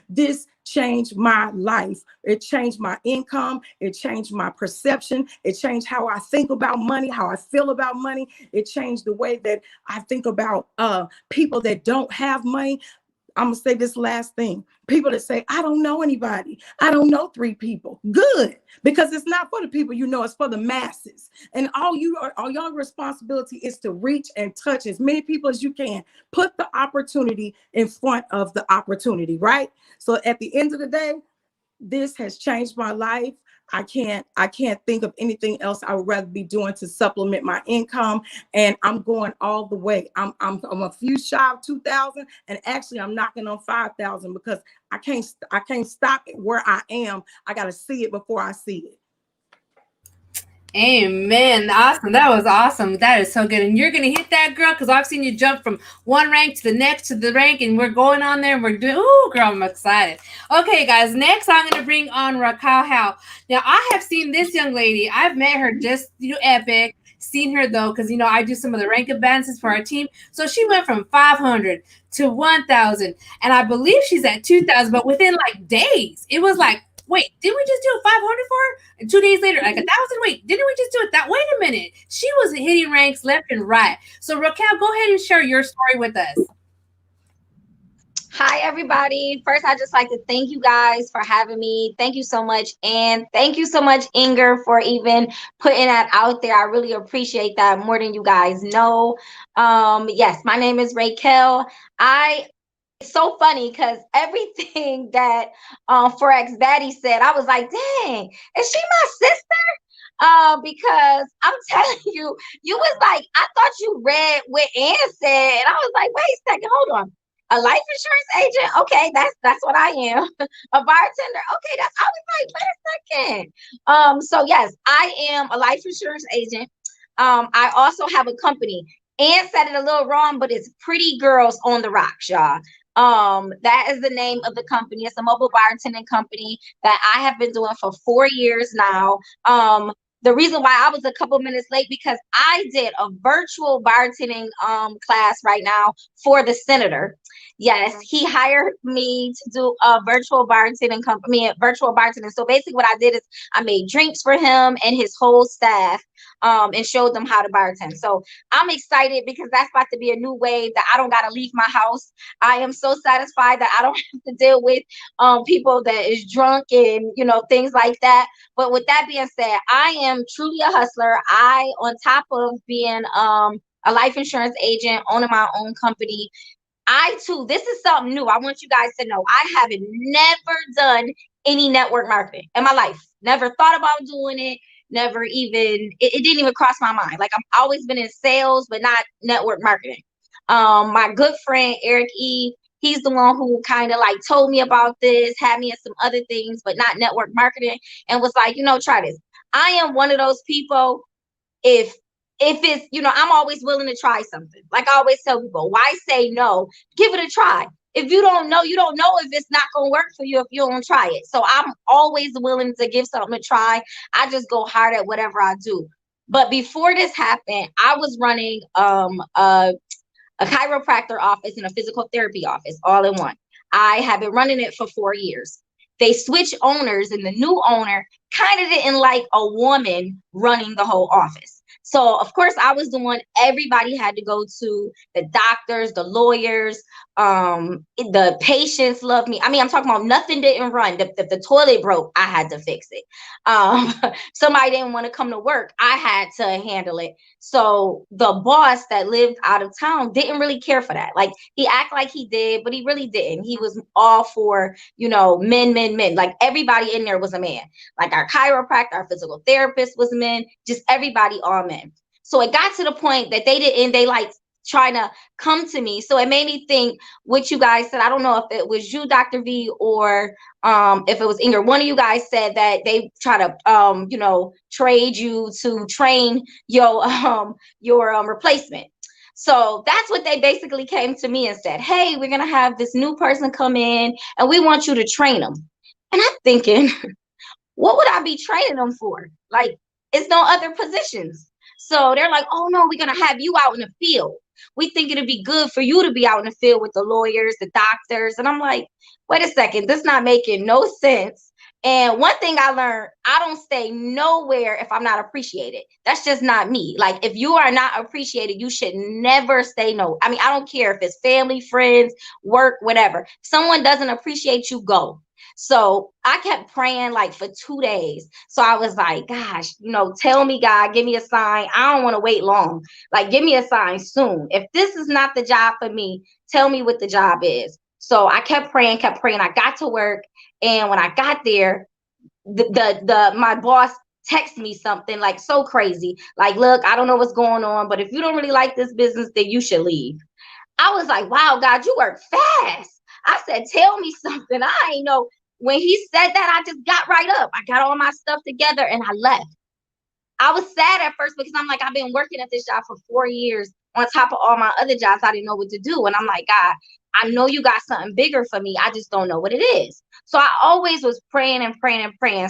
this changed my life. It changed my income. It changed my perception. It changed how I think about money, how I feel about money. It changed the way that I think about people that don't have money. I'm going to say this last thing. People that say, I don't know anybody. I don't know 3 people. Good. Because it's not for the people you know, it's for the masses. And all your responsibility is to reach and touch as many people as you can. Put the opportunity in front of the opportunity, right? So at the end of the day, this has changed my life. I can't think of anything else I would rather be doing to supplement my income. And I'm going all the way. I'm a few shy of 2,000, and actually I'm knocking on 5,000, because I can't stop it where I am. I got to see it before I see it. Amen. Awesome. That was awesome. That is so good. And you're going to hit that, girl, because I've seen you jump from one rank to the next to the rank, and we're going on there and we're doing, ooh, girl, I'm excited. Okay, guys, next I'm going to bring on Raquel Howe. Now, I have seen this young lady. I've met her just through Epic, seen her though, because, I do some of the rank advances for our team. So she went from 500 to 1,000, and I believe she's at 2,000, but within like days, it was like, wait, didn't we just do 500 for her? And 2 days later, like 1,000? Wait, didn't we just do it? Wait a minute. She was hitting ranks left and right. So Raquel, go ahead and share your story with us. Hi, everybody. First, I'd just like to thank you guys for having me. Thank you so much. And thank you so much, Ingrid, for even putting that out there. I really appreciate that more than you guys know. Yes, my name is Raquel. It's so funny because everything that Forex Baddie said, I was like, dang, is she my sister? Because I'm telling you, you was like, I thought you read what Ann said. And I was like, wait a second, hold on. A life insurance agent? Okay, that's what I am. A bartender? Okay, I was like, wait a second. So yes, I am a life insurance agent. I also have a company. Ann said it a little wrong, but it's Pretty Girls on the Rocks, y'all. That is the name of the company. It's a mobile bartending company that I have been doing for 4 years now. the reason why I was a couple minutes late, because I did a virtual bartending class right now for the senator. Yes, he hired me to do a virtual bartending company, virtual bartending. So basically what I did is I made drinks for him and his whole staff, and showed them how to bartend. So I'm excited because that's about to be a new wave that I don't got to leave my house. I am so satisfied that I don't have to deal with people that is drunk and, you know, things like that. But with that being said, I am truly a hustler. I, on top of being a life insurance agent, owning my own company, I too, this is something new. I want you guys to know I haven't never done any network marketing in my life. Never thought about doing it. Never even, it didn't even cross my mind. Like, I've always been in sales, but not network marketing. My good friend, Eric E., he's the one who kind of like told me about this, had me in some other things, but not network marketing, and was like, you know, try this. I am one of those people, if it's, you know, I'm always willing to try something. Like I always tell people, why say no? Give it a try. If you don't know if it's not going to work for you if you don't try it. So I'm always willing to give something a try. I just go hard at whatever I do. But before this happened, I was running a chiropractor office and a physical therapy office all in one. I have been running it for 4 years. They switched owners, and the new owner kind of didn't like a woman running the whole office. So, of course, I was the one everybody had to go to, the doctors, the lawyers, the patients loved me. I mean, I'm talking about nothing didn't run. The toilet broke, I had to fix it. Somebody didn't want to come to work, I had to handle it. So the boss that lived out of town didn't really care for that. Like, he acted like he did, but he really didn't. He was all for, you know, men. Like, everybody in there was a man. Like, our chiropractor, our physical therapist was men, just everybody, all men. So it got to the point that they like trying to come to me. So it made me think what you guys said. I don't know if it was you, Dr. V, or if it was Inger. One of you guys said that they try to you know, trade you to train your replacement. So that's what they basically came to me and said, hey, we're gonna have this new person come in and we want you to train them. And I'm thinking, what would I be training them for? Like, it's no other positions. So they're like, oh no, we're gonna have you out in the field. We think it'd be good for you to be out in the field with the lawyers, the doctors. And I'm like, wait a second, this is not making no sense. And one thing I learned, I don't stay nowhere if I'm not appreciated. That's just not me. Like, if you are not appreciated, you should never stay no. I mean, I don't care if it's family, friends, work, whatever. If someone doesn't appreciate you, go. So I kept praying like for 2 days. So I was like, gosh, you know, tell me, God, give me a sign. I don't want to wait long. Like, give me a sign soon. If this is not the job for me, tell me what the job is. So I kept praying. I got to work. And when I got there, my boss texted me something like so crazy. Like, look, I don't know what's going on, but if you don't really like this business, then you should leave. I was like, wow, God, you work fast. I said, tell me something. I ain't know. When he said that, I just got right up. I got all my stuff together and I left. I was sad at first because I'm like, I've been working at this job for 4 years on top of all my other jobs. I didn't know what to do. And I'm like, God, I know you got something bigger for me. I just don't know what it is. So I always was praying,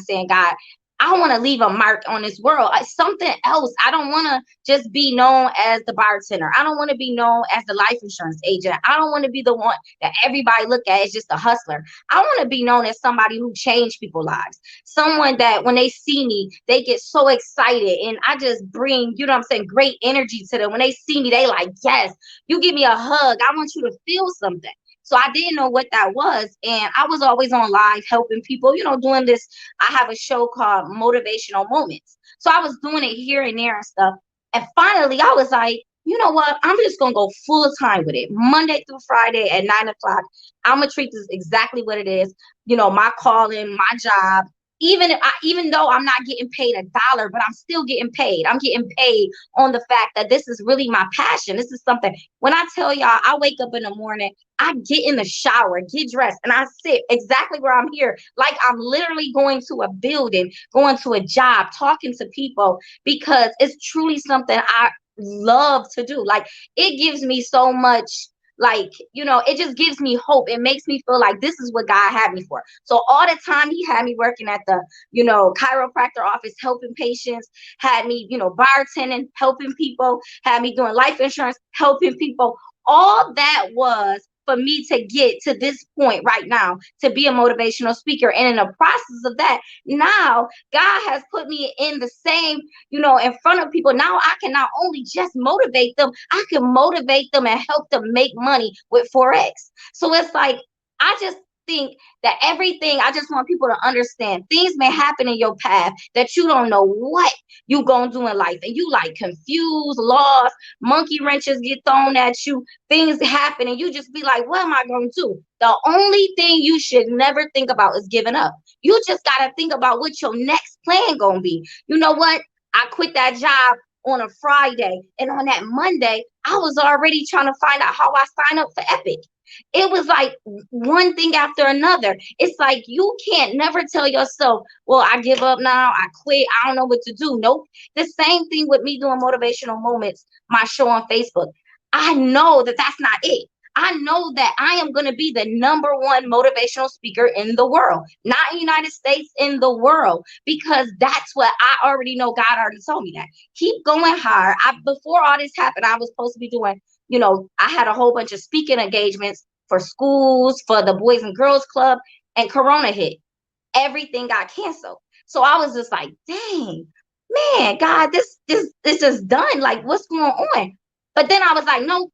saying, God, I want to leave a mark on this world. Something else. I don't want to just be known as the bartender. I don't want to be known as the life insurance agent. I don't want to be the one that everybody look at as just a hustler. I want to be known as somebody who changed people's lives. Someone that when they see me, they get so excited. And I just bring, you know what I'm saying, great energy to them. When they see me, they like, yes, you give me a hug. I want you to feel something. So I didn't know what that was. And I was always on live helping people, you know, doing this. I have a show called Motivational Moments. So I was doing it here and there and stuff. And finally, I was like, you know what? I'm just going to go full time with it. Monday through Friday at 9 o'clock. I'm going to treat this exactly what it is. You know, my calling, my job. Even though I'm not getting paid $1, but I'm still getting paid. I'm getting paid on the fact that this is really my passion. This is something, when I tell y'all, I wake up in the morning, I get in the shower, get dressed, and I sit exactly where I'm here. Like I'm literally going to a building, going to a job, talking to people, because it's truly something I love to do. Like, it gives me so much, Like, you know, it just gives me hope. It makes me feel like this is what God had me for. So all the time he had me working at the, you know, chiropractor office, helping patients, had me, you know, bartending, helping people, had me doing life insurance, helping people. All that was for me to get to this point right now, to be a motivational speaker. And in the process of that, now God has put me in the same, you know, in front of people. Now I can not only just motivate them, I can motivate them and help them make money with Forex. So it's like, I just think that everything, I just want people to understand things may happen in your path that you don't know what you gonna do in life, and you like confused, lost, monkey wrenches get thrown at you, things happen, and you just be like, what am I going to do? The only thing you should never think about is giving up. You just gotta think about what your next plan gonna be. You know what? I quit that job on a Friday, and on that Monday, I was already trying to find out how I sign up for Epic. It was like one thing after another. It's like you can't never tell yourself, well, I give up now, I quit, I don't know what to do. Nope. The same thing with me doing motivational moments, my show on Facebook. I know that that's not it. I know that I am going to be the #1 motivational speaker in the world, not in the United States, in the world, because that's what I already know. God already told me that. Keep going hard. Before all this happened, I was supposed to be doing, you know, I had a whole bunch of speaking engagements for schools, for the Boys and Girls Club, and Corona hit. Everything got canceled. So I was just like, dang, man, God, this is done. Like, what's going on? But then I was like, no,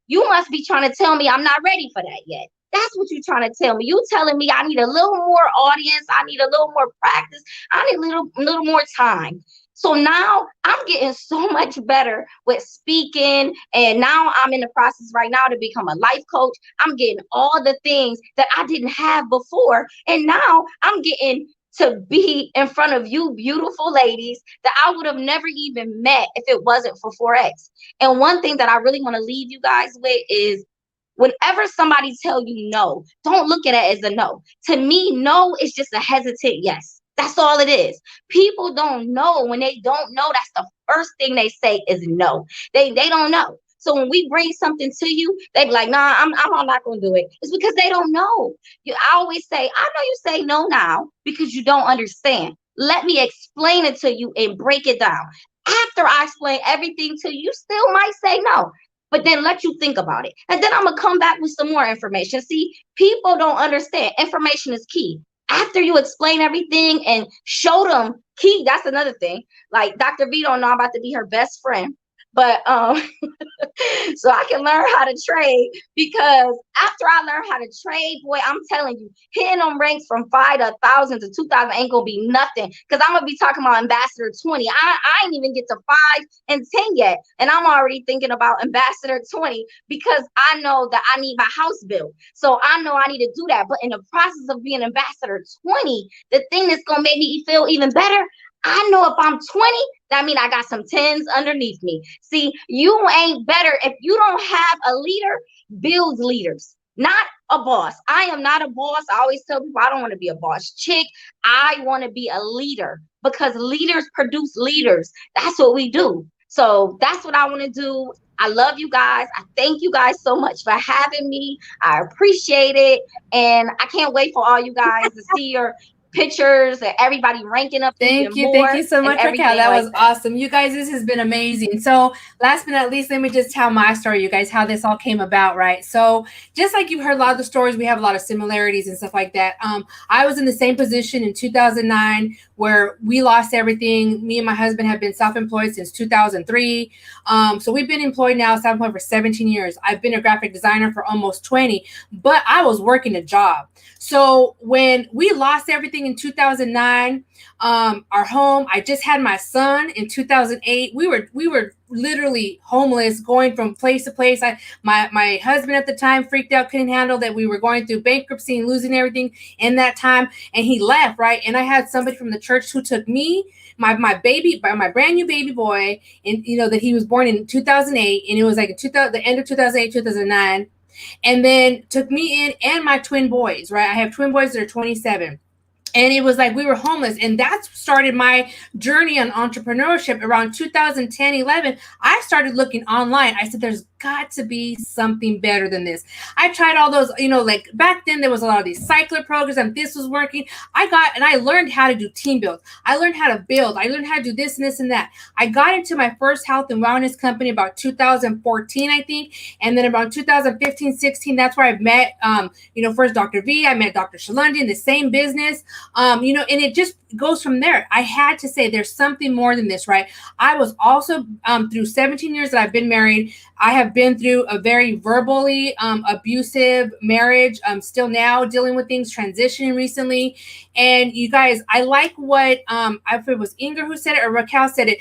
you must be trying to tell me I'm not ready for that yet. That's what you're trying to tell me. You telling me I need a little more audience. I need a little more practice. I need a little more time. So now I'm getting so much better with speaking. And now I'm in the process right now to become a life coach. I'm getting all the things that I didn't have before. And now I'm getting to be in front of you beautiful ladies that I would have never even met if it wasn't for Forex. And one thing that I really want to leave you guys with is, whenever somebody tell you no, don't look at it as a no. To me, no is just a hesitant yes. That's all it is. People don't know. When they don't know, that's the first thing they say is no. They don't know. So when we bring something to you, they be like, nah, I'm not going to do it. It's because they don't know. I always say, I know you say no now because you don't understand. Let me explain it to you and break it down. After I explain everything to you, you still might say no, but then let you think about it. And then I'm going to come back with some more information. See, people don't understand. Information is key. After you explain everything and show them key, that's another thing. Like Dr. V don't know I'm about to be her best friend. But so I can learn how to trade, because after I learn how to trade, boy, I'm telling you, hitting them ranks from 5 to 1,000 to 2,000 ain't gonna be nothing. Because I'm gonna be talking about Ambassador 20. I ain't even get to 5 and 10 yet, and I'm already thinking about Ambassador 20 because I know that I need my house built. So I know I need to do that. But in the process of being Ambassador 20, the thing that's gonna make me feel even better, I know if I'm 20, that means I got some 10s underneath me. See, you ain't better if you don't have a leader. Build leaders, not a boss. I am not a boss. I always tell people I don't want to be a boss chick. I want to be a leader, because leaders produce leaders. That's what we do. So that's what I want to do. I love you guys. I thank you guys so much for having me. I appreciate it. And I can't wait for all you guys to see your pictures and everybody ranking up. Thank you so much, Raquel. That was awesome. You guys, this has been amazing. So last but not least, let me just tell my story, you guys, how this all came about, right? So just like you've heard a lot of the stories, we have a lot of similarities and stuff like that. I was in the same position in 2009 where we lost everything. Me and my husband have been self-employed since 2003. So we've been employed now, self-employed for 17 years. I've been a graphic designer for almost 20, but I was working a job. So when we lost everything in 2009, our home, I just had my son in 2008. We were literally homeless, going from place to place. My husband at the time freaked out, couldn't handle that we were going through bankruptcy and losing everything in that time. And he left, right? And I had somebody from the church who took me, my brand new baby boy, and that he was born in 2008, and it was like the end of 2008, 2009. And then took me in and my twin boys, right? I have twin boys that are 27. And it was like we were homeless. And that started my journey on entrepreneurship around 2010, 11. I started looking online. I said, there's got to be something better than this. I tried all those, like back then there was a lot of these cycler programs and this was working. I learned how to do team builds. I learned how to build. I learned how to do this and this and that. I got into my first health and wellness company about 2014, I think. And then about 2015, 16, that's where I met, first Dr. V, I met Dr. Shalundy in the same business, and it just goes from there. I had to say there's something more than this, right? I was also through 17 years that I've been married, I have been through a very verbally abusive marriage. I'm still now dealing with things, transitioning recently. And you guys, I like what, if it was Inger who said it or Raquel said it,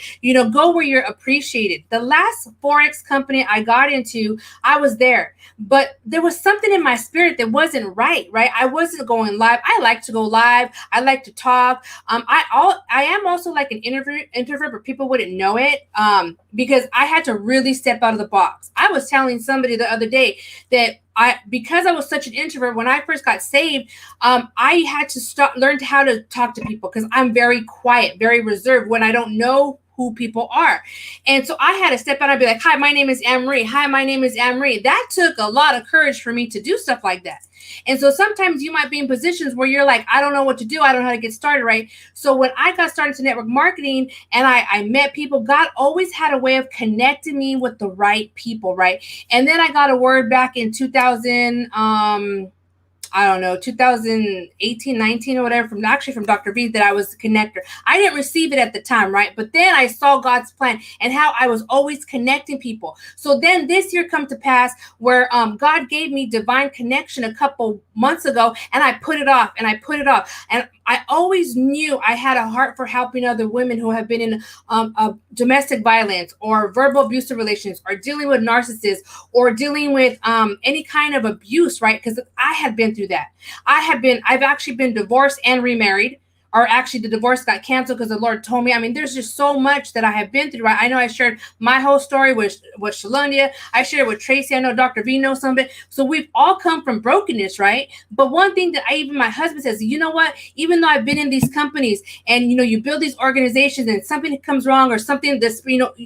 go where you're appreciated. The last Forex company I got into, I was there, but there was something in my spirit that wasn't right? I wasn't going live. I like to go live. I like to talk. I am also like an introvert, but people wouldn't know it because I had to really step out of the box. I was telling somebody the other day that because I was such an introvert, when I first got saved, I had to learn how to talk to people because I'm very quiet, very reserved when I don't know who people are. And so I had to step out and be like, hi, my name is Anne-Marie. Hi, my name is Anne-Marie. That took a lot of courage for me to do stuff like that. And so sometimes you might be in positions where you're like, I don't know what to do. I don't know how to get started, right? So when I got started to network marketing and I met people, God always had a way of connecting me with the right people, right? And then I got a word back in 2018, 19 or whatever, from Dr. V that I was a connector. I didn't receive it at the time, right? But then I saw God's plan and how I was always connecting people. So then this year come to pass where God gave me divine connection a couple months ago, and I put it off and I put it off. And I always knew I had a heart for helping other women who have been in domestic violence or verbal abusive relations or dealing with narcissists or dealing with any kind of abuse, right? Because I had been through that. I've actually been divorced and remarried, or actually the divorce got canceled because the Lord told me. I mean, there's just so much that I have been through, right? I know I shared my whole story with Shalundia. I shared with Tracy. I know Dr. V knows some of it. So we've all come from brokenness, right? But one thing that even my husband says, you know what? Even though I've been in these companies and, you build these organizations and something comes wrong or something that's,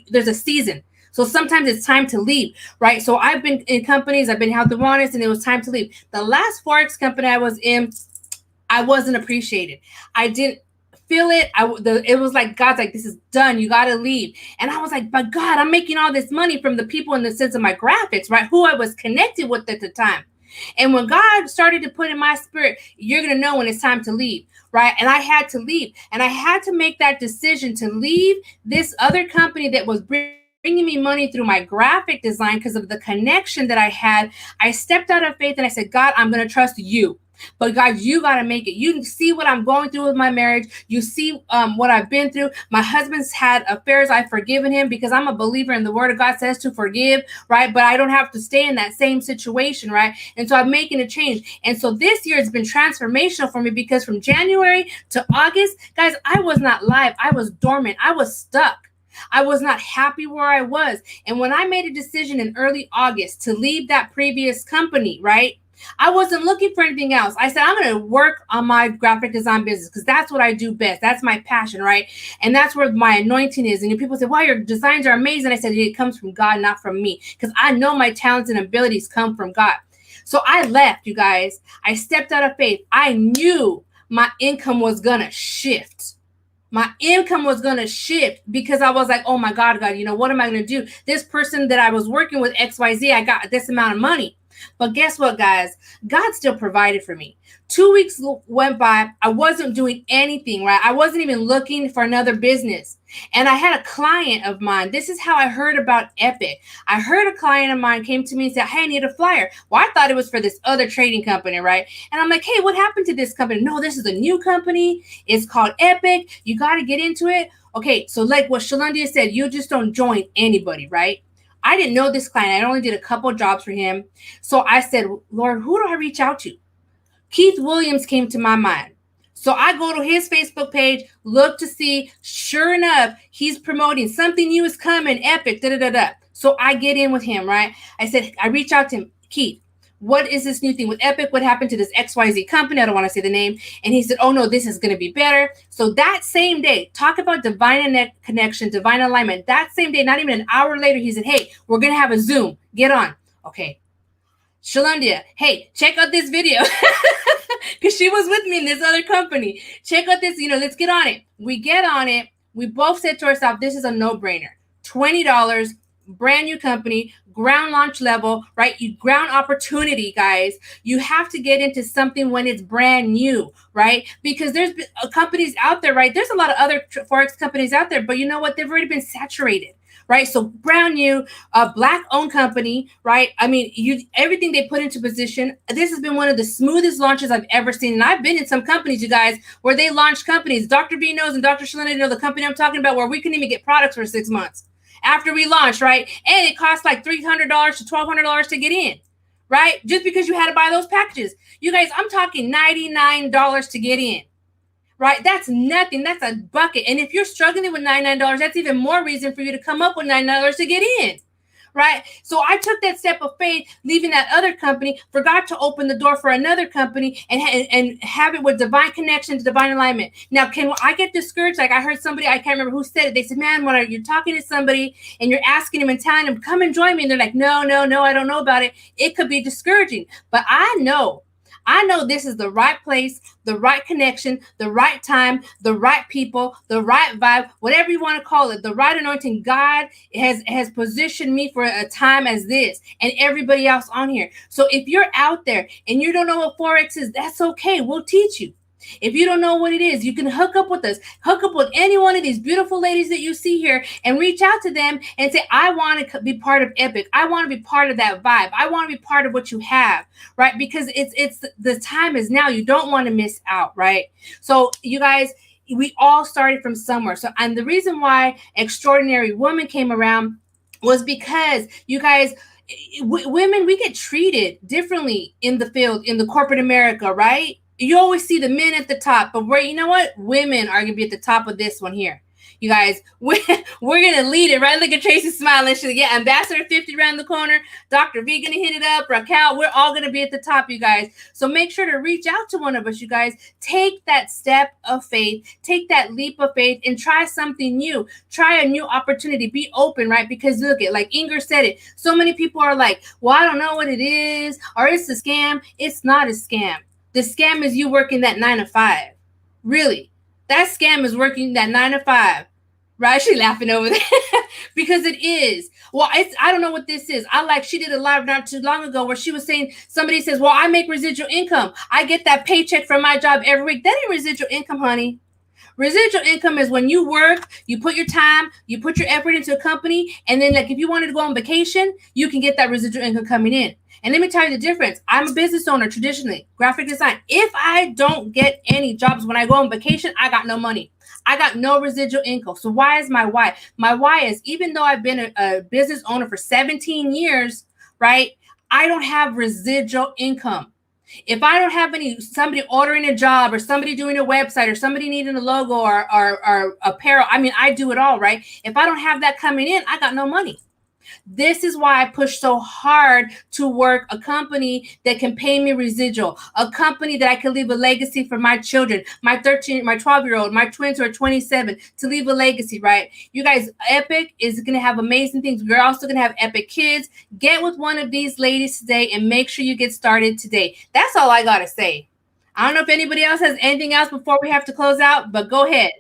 there's a season. So sometimes it's time to leave, right? So I've been in companies, I've been health and wellness, and it was time to leave. The last Forex company I was in, I wasn't appreciated. I didn't feel it. It was like, God's like, this is done. You got to leave. And I was like, but God, I'm making all this money from the people in the sense of my graphics, right? Who I was connected with at the time. And when God started to put in my spirit, you're going to know when it's time to leave, right? And I had to leave. And I had to make that decision to leave this other company that was bringing me money through my graphic design because of the connection that I had. I stepped out of faith and I said, God, I'm going to trust you. But God, you got to make it. You see what I'm going through with my marriage. You see what I've been through. My husband's had affairs. I've forgiven him because I'm a believer in the word of God says to forgive, right? But I don't have to stay in that same situation, right? And so I'm making a change. And so this year has been transformational for me because from January to August, guys, I was not live. I was dormant. I was stuck. I was not happy where I was. And when I made a decision in early August to leave that previous company, right? I wasn't looking for anything else. I said, I'm going to work on my graphic design business because that's what I do best. That's my passion, right? And that's where my anointing is. And people say, well, your designs are amazing. I said, it comes from God, not from me, because I know my talents and abilities come from God. So I left, you guys. I stepped out of faith. I knew my income was going to shift. My income was going to shift because I was like, oh my God, what am I going to do? This person that I was working with, XYZ, I got this amount of money. But guess what, guys? God still provided for me. 2 weeks went by. I wasn't doing anything, right? I wasn't even looking for another business. And I had a client of mine. This is how I heard about Epic. I heard a client of mine came to me and said, hey, I need a flyer. Well, I thought it was for this other trading company, right? And I'm like, hey, what happened to this company? No, this is a new company. It's called Epic. You got to get into it. Okay, so like what Shalundia said, you just don't join anybody, right? I didn't know this client. I only did a couple jobs for him. So I said, Lord, who do I reach out to? Keith Williams came to my mind. So I go to his Facebook page, look to see, sure enough, he's promoting something new is coming, Epic, da-da-da-da. So I get in with him, right? I said, I reach out to him, Keith, what is this new thing with Epic? What happened to this XYZ company? I don't want to say the name. And he said, oh no, this is going to be better. So that same day, talk about divine connection, divine alignment. That same day, not even an hour later, he said, hey, we're going to have a Zoom. Get on. Okay. Shalondia, hey, check out this video. Because she was with me in this other company. Check out this, let's get on it. We get on it. We both said to ourselves, this is a no-brainer. $20, brand new company, ground launch level, right? You ground opportunity, guys. You have to get into something when it's brand new, right? Because there's companies out there, right? There's a lot of other Forex companies out there, but you know what? They've already been saturated. Right, so brand new, Black-owned company, right? I mean, everything they put into position. This has been one of the smoothest launches I've ever seen, and I've been in some companies, you guys, where they launched companies. Dr. B knows, and Dr. Shalina know the company I'm talking about, where we couldn't even get products for 6 months after we launched, right? And it cost like $300 to $1,200 to get in, right? Just because you had to buy those packages, you guys. I'm talking $99 to get in. Right? That's nothing. That's a bucket. And if you're struggling with $99, that's even more reason for you to come up with $99 to get in. Right? So I took that step of faith, leaving that other company, forgot to open the door for another company and have it with divine connection to divine alignment. Now, can I get discouraged? Like I heard somebody, I can't remember who said it. They said, man, when you're talking to somebody and you're asking them and telling them, come and join me. And they're like, no, I don't know about it. It could be discouraging. But I know this is the right place, the right connection, the right time, the right people, the right vibe, whatever you want to call it, the right anointing. God has positioned me for a time as this and everybody else on here. So if you're out there and you don't know what Forex is, that's okay. We'll teach you. If you don't know what it is, you can hook up with us, hook up with any one of these beautiful ladies that you see here and reach out to them and say, I want to be part of Epic. I want to be part of that vibe. I want to be part of what you have, right? Because it's the time is now. You don't want to miss out, right? So you guys, we all started from somewhere. So, and the reason why Extraordinary Woman came around was because you guys, women, we get treated differently in the field, in the corporate America, right? You always see the men at the top, but you know what? Women are going to be at the top of this one here. You guys, we're going to lead it, right? Look at Tracy smiling. She's like, yeah, Ambassador 50 around the corner. Dr. V going to hit it up. Raquel, we're all going to be at the top, you guys. So make sure to reach out to one of us, you guys. Take that step of faith. Take that leap of faith and try something new. Try a new opportunity. Be open, right? Because look, like Inger said it. So many people are like, well, I don't know what it is, or it's a scam. It's not a scam. The scam is you working that 9 to 5. Really. That scam is working that 9 to 5. Right? She's laughing over there. Because it is. Well, I don't know what this is. She did a live not too long ago where she was saying, somebody says, well, I make residual income. I get that paycheck from my job every week. That ain't residual income, honey. Residual income is when you work, you put your time, you put your effort into a company, and then like if you wanted to go on vacation, you can get that residual income coming in. And let me tell you the difference. I'm a business owner traditionally, graphic design. If I don't get any jobs when I go on vacation, I got no money. I got no residual income. So why is my why? My why is even though I've been a business owner for 17 years, right? I don't have residual income. If I don't have somebody ordering a job or somebody doing a website or somebody needing a logo or apparel, I mean, I do it all, right? If I don't have that coming in, I got no money. This is why I push so hard to work a company that can pay me residual, a company that I can leave a legacy for my children, my 12-year-old, my twins who are 27, to leave a legacy, right? You guys, Epic is going to have amazing things. We're also going to have Epic Kids. Get with one of these ladies today and make sure you get started today. That's all I got to say. I don't know if anybody else has anything else before we have to close out, but go ahead.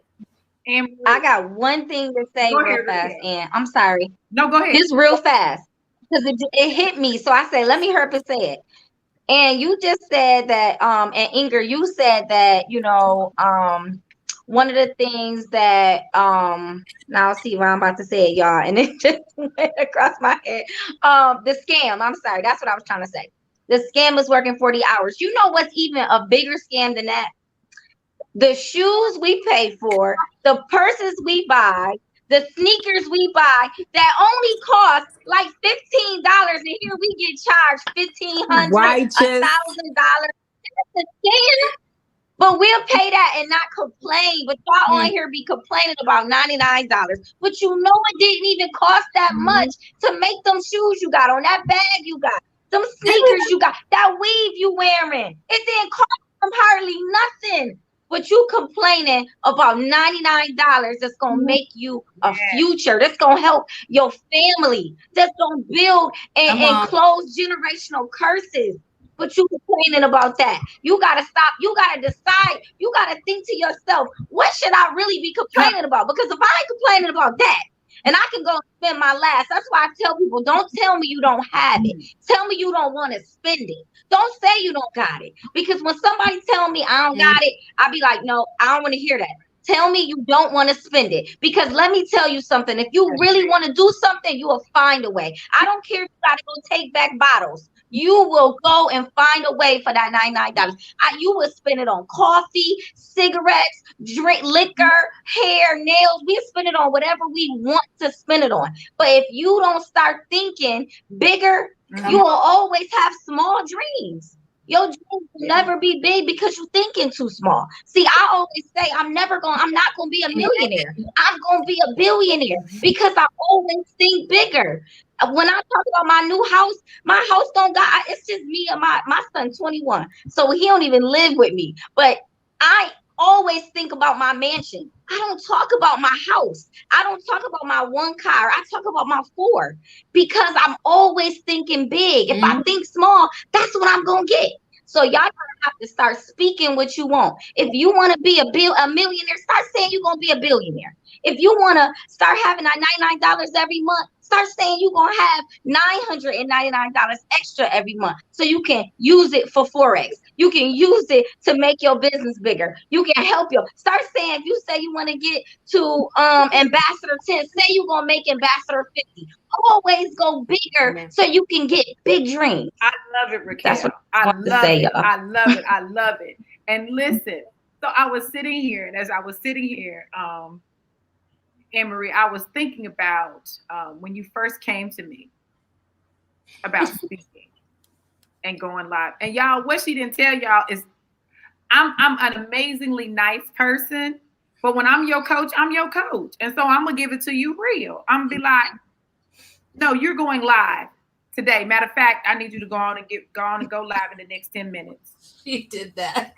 I got one thing to say real fast, and I'm sorry. No, go ahead. Just real fast, because it hit me. So I say, let me hear it say it. And you just said that, and Inger, you said that, one of the things that, now see what I'm about to say, y'all, and it just went across my head. The scam, I'm sorry, that's what I was trying to say. The scam is working 40 hours. You know what's even a bigger scam than that? The shoes we pay for, the purses we buy, the sneakers we buy that only cost like $15, and here we get charged $1,500, $1,000. That's a scam. But we'll pay that and not complain. But y'all on here be complaining about $99. But you know it didn't even cost that much to make them shoes you got on that bag you got. Them sneakers you got, that weave you wearing, it didn't cost them hardly nothing. But you complaining about $99 that's gonna make you a future, that's gonna help your family, that's gonna build and close generational curses. But you complaining about that. You gotta stop. You gotta decide. You gotta think to yourself, what should I really be complaining about? Because if I ain't complaining about that, and I can go spend my last. That's why I tell people, don't tell me you don't have it. Tell me you don't want to spend it. Don't say you don't got it. Because when somebody tell me I don't got it, I'll be like, no, I don't want to hear that. Tell me you don't want to spend it. Because let me tell you something. If you really want to do something, you will find a way. I don't care if you got to go take back bottles. You will go and find a way for that $99. You will spend it on coffee, cigarettes, drink, liquor, hair, nails. We spend it on whatever we want to spend it on. But if you don't start thinking bigger, you will always have small dreams. Your dreams will never be big because you're thinking too small. See, I always say I'm not gonna be a millionaire. I'm gonna be a billionaire because I always think bigger. When I talk about my house don't got, it's just me and my son 21. So he don't even live with me. But I always think about my mansion. I don't talk about my house. I don't talk about my one car. I talk about my 4 because I'm always thinking big. If I think small, that's what I'm going to get. So y'all gonna have to start speaking what you want. If you want to be a millionaire, start saying you're going to be a billionaire. If you want to start having that $99 every month, start saying you're going to have $999 extra every month so you can use it for Forex. You can use it to make your business bigger. You can help you. Start saying, if you say you want to get to Ambassador 10, say you're going to make Ambassador 50. Always go bigger so you can get big dreams. I love it, Raquel. That's what I want to love say, it. y'all. I love it. I love it. And listen, so I was sitting here, and as I was sitting here, Anne-Marie, I was thinking about when you first came to me about speaking and going live. And y'all, what she didn't tell y'all is I'm an amazingly nice person, but when I'm your coach, I'm your coach. And so I'm going to give it to you real. I'm going to be like, no, you're going live today. Matter of fact, I need you to go on and go live in the next 10 minutes. She did that.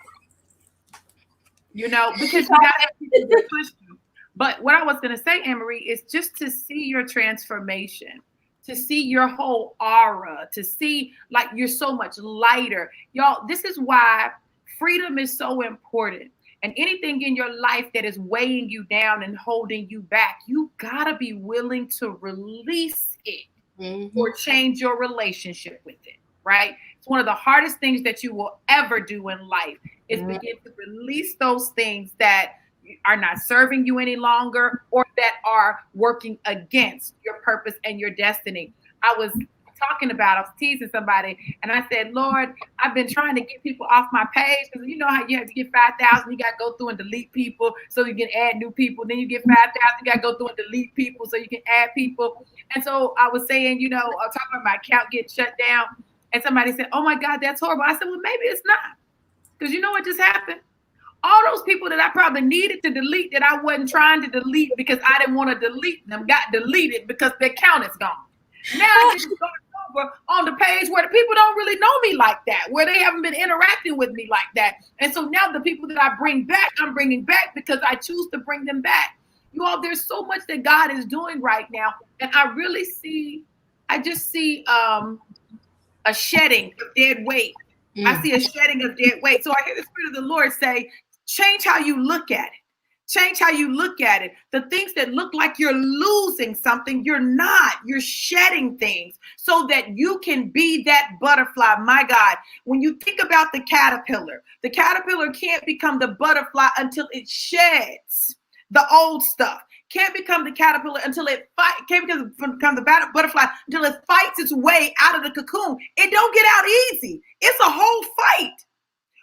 You know, because you got to push you. But what I was going to say, Anne-Marie, is just to see your transformation, to see your whole aura, to see like you're so much lighter. Y'all, this is why freedom is so important. And anything in your life that is weighing you down and holding you back, you got to be willing to release it or change your relationship with it, right? It's one of the hardest things that you will ever do in life is begin to release those things that are not serving you any longer or that are working against your purpose and your destiny. I was teasing somebody and I said, Lord, I've been trying to get people off my page because you know how you have to get 5,000, you got to go through and delete people so you can add new people. Then you get 5,000, you got to go through and delete people so you can add people. And so I was saying, I was talking about my account getting shut down and somebody said, oh my God, that's horrible. I said, well, maybe it's not, because you know what just happened? All those people that I probably needed to delete that I wasn't trying to delete because I didn't want to delete them got deleted because their account is gone. Now I just go over on the page where the people don't really know me like that, where they haven't been interacting with me like that. And so now the people that I bring back, I'm bringing back because I choose to bring them back. You all, there's so much that God is doing right now. And I just see a shedding of dead weight. I see a shedding of dead weight. So I hear the Spirit of the Lord say, change how you look at it. Change how you look at it. The things that look like you're losing something, you're not. You're shedding things so that you can be that butterfly. My God, when you think about the caterpillar can't become the butterfly until it sheds the old stuff. Can't become the caterpillar until can't become the butterfly until it fights its way out of the cocoon. It don't get out easy. It's a whole fight.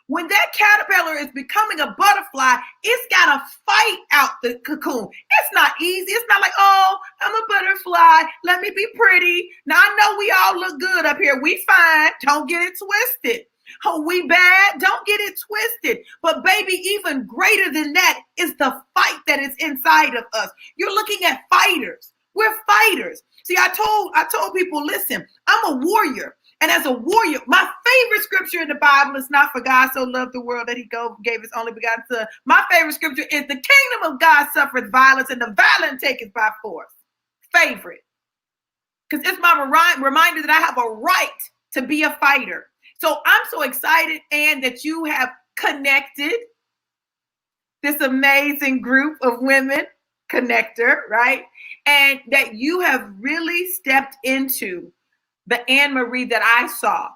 When that caterpillar is becoming a butterfly, it's got to fight out the cocoon. It's not easy. It's not like, oh, I'm a butterfly. Let me be pretty. Now, I know we all look good up here. We fine. Don't get it twisted. Oh, we bad. Don't get it twisted. But baby, even greater than that is the fight that is inside of us. You're looking at fighters. We're fighters. See, I told people, listen, I'm a warrior. And as a warrior, my favorite scripture in the Bible is not for God so loved the world that he gave his only begotten son. My favorite scripture is the kingdom of God suffereth violence and the violent taketh by force. Favorite. Because it's my reminder that I have a right to be a fighter. So I'm so excited, Ann, that you have connected this amazing group of women, Connector, right? And that you have really stepped into the Anne Marie that I saw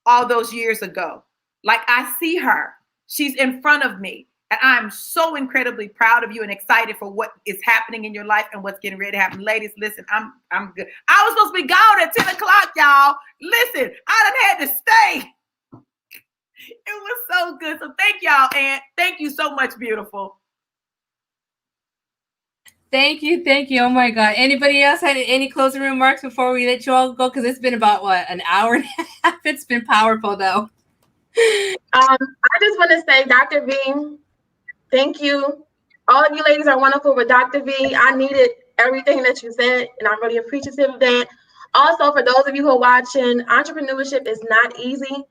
all those years ago. Like I see her, she's in front of me. And I'm so incredibly proud of you and excited for what is happening in your life and what's getting ready to happen. Ladies, listen, I'm good. I was supposed to be gone at 10 o'clock, y'all. Listen, I done had to stay. It was so good. So thank y'all, Ann. Thank you so much, beautiful. Thank you. Oh my God. Anybody else had any closing remarks before we let you all go? Because it's been about an hour and a half. It's been powerful though. I just want to say, Dr. V, thank you. All of you ladies are wonderful with Dr. V. I needed everything that you said, and I'm really appreciative of that. Also, for those of you who are watching, entrepreneurship is not easy.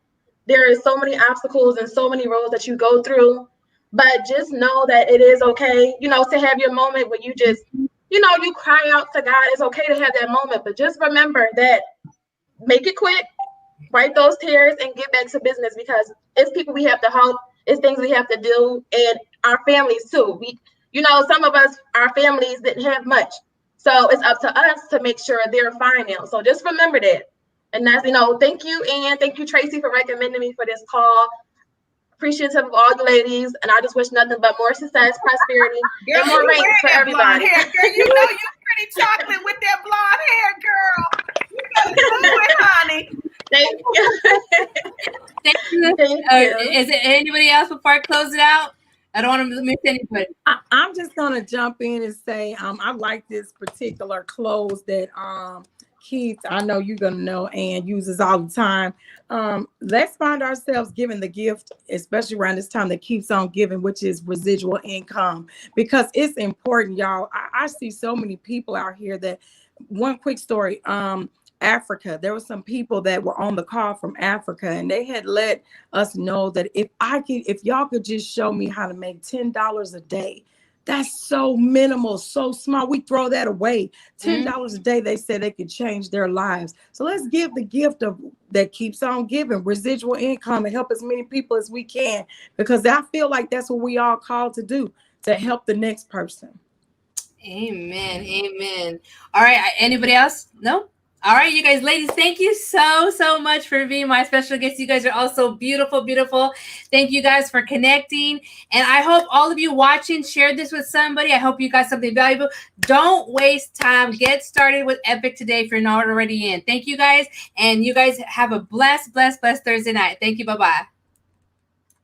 There is so many obstacles and so many roads that you go through, but just know that it is okay, to have your moment where you just, you cry out to God. It's okay to have that moment, but just remember that make it quick, wipe those tears and get back to business, because it's people we have to help. It's things we have to do, and our families too. Some of us, our families didn't have much. So it's up to us to make sure they're fine now. So just remember that. And that's, thank you, Ann. Thank you, Tracy, for recommending me for this call. Appreciative of all you ladies. And I just wish nothing but more success, prosperity, and more rain for everybody. Hair, girl. You know you're pretty chocolate with that blonde hair, girl. You better do it, honey. Thank you. Thank you. Thank you. Is it anybody else before I close it out? I don't want to miss anybody. I'm just gonna jump in and say I like this particular close that Keith, I know you're gonna know, and uses all the time. Let's find ourselves giving the gift, especially around this time that keeps on giving, which is residual income, because it's important, y'all. I see so many people out here that, one quick story, Africa, there were some people that were on the call from Africa, and they had let us know that if y'all could just show me how to make $10 a day. That's so minimal, so small. We throw that away. $10 a day, they said they could change their lives. So let's give the gift of that keeps on giving, residual income, and help as many people as we can, because I feel like that's what we all called to do, to help the next person. Amen. All right. Anybody else? No? All right, you guys, ladies, thank you so much for being my special guests. You guys are all so beautiful. Thank you guys for connecting. And I hope all of you watching shared this with somebody. I hope you got something valuable. Don't waste time. Get started with Epic today if you're not already in. Thank you guys. And you guys have a blessed Thursday night. Thank you. Bye-bye.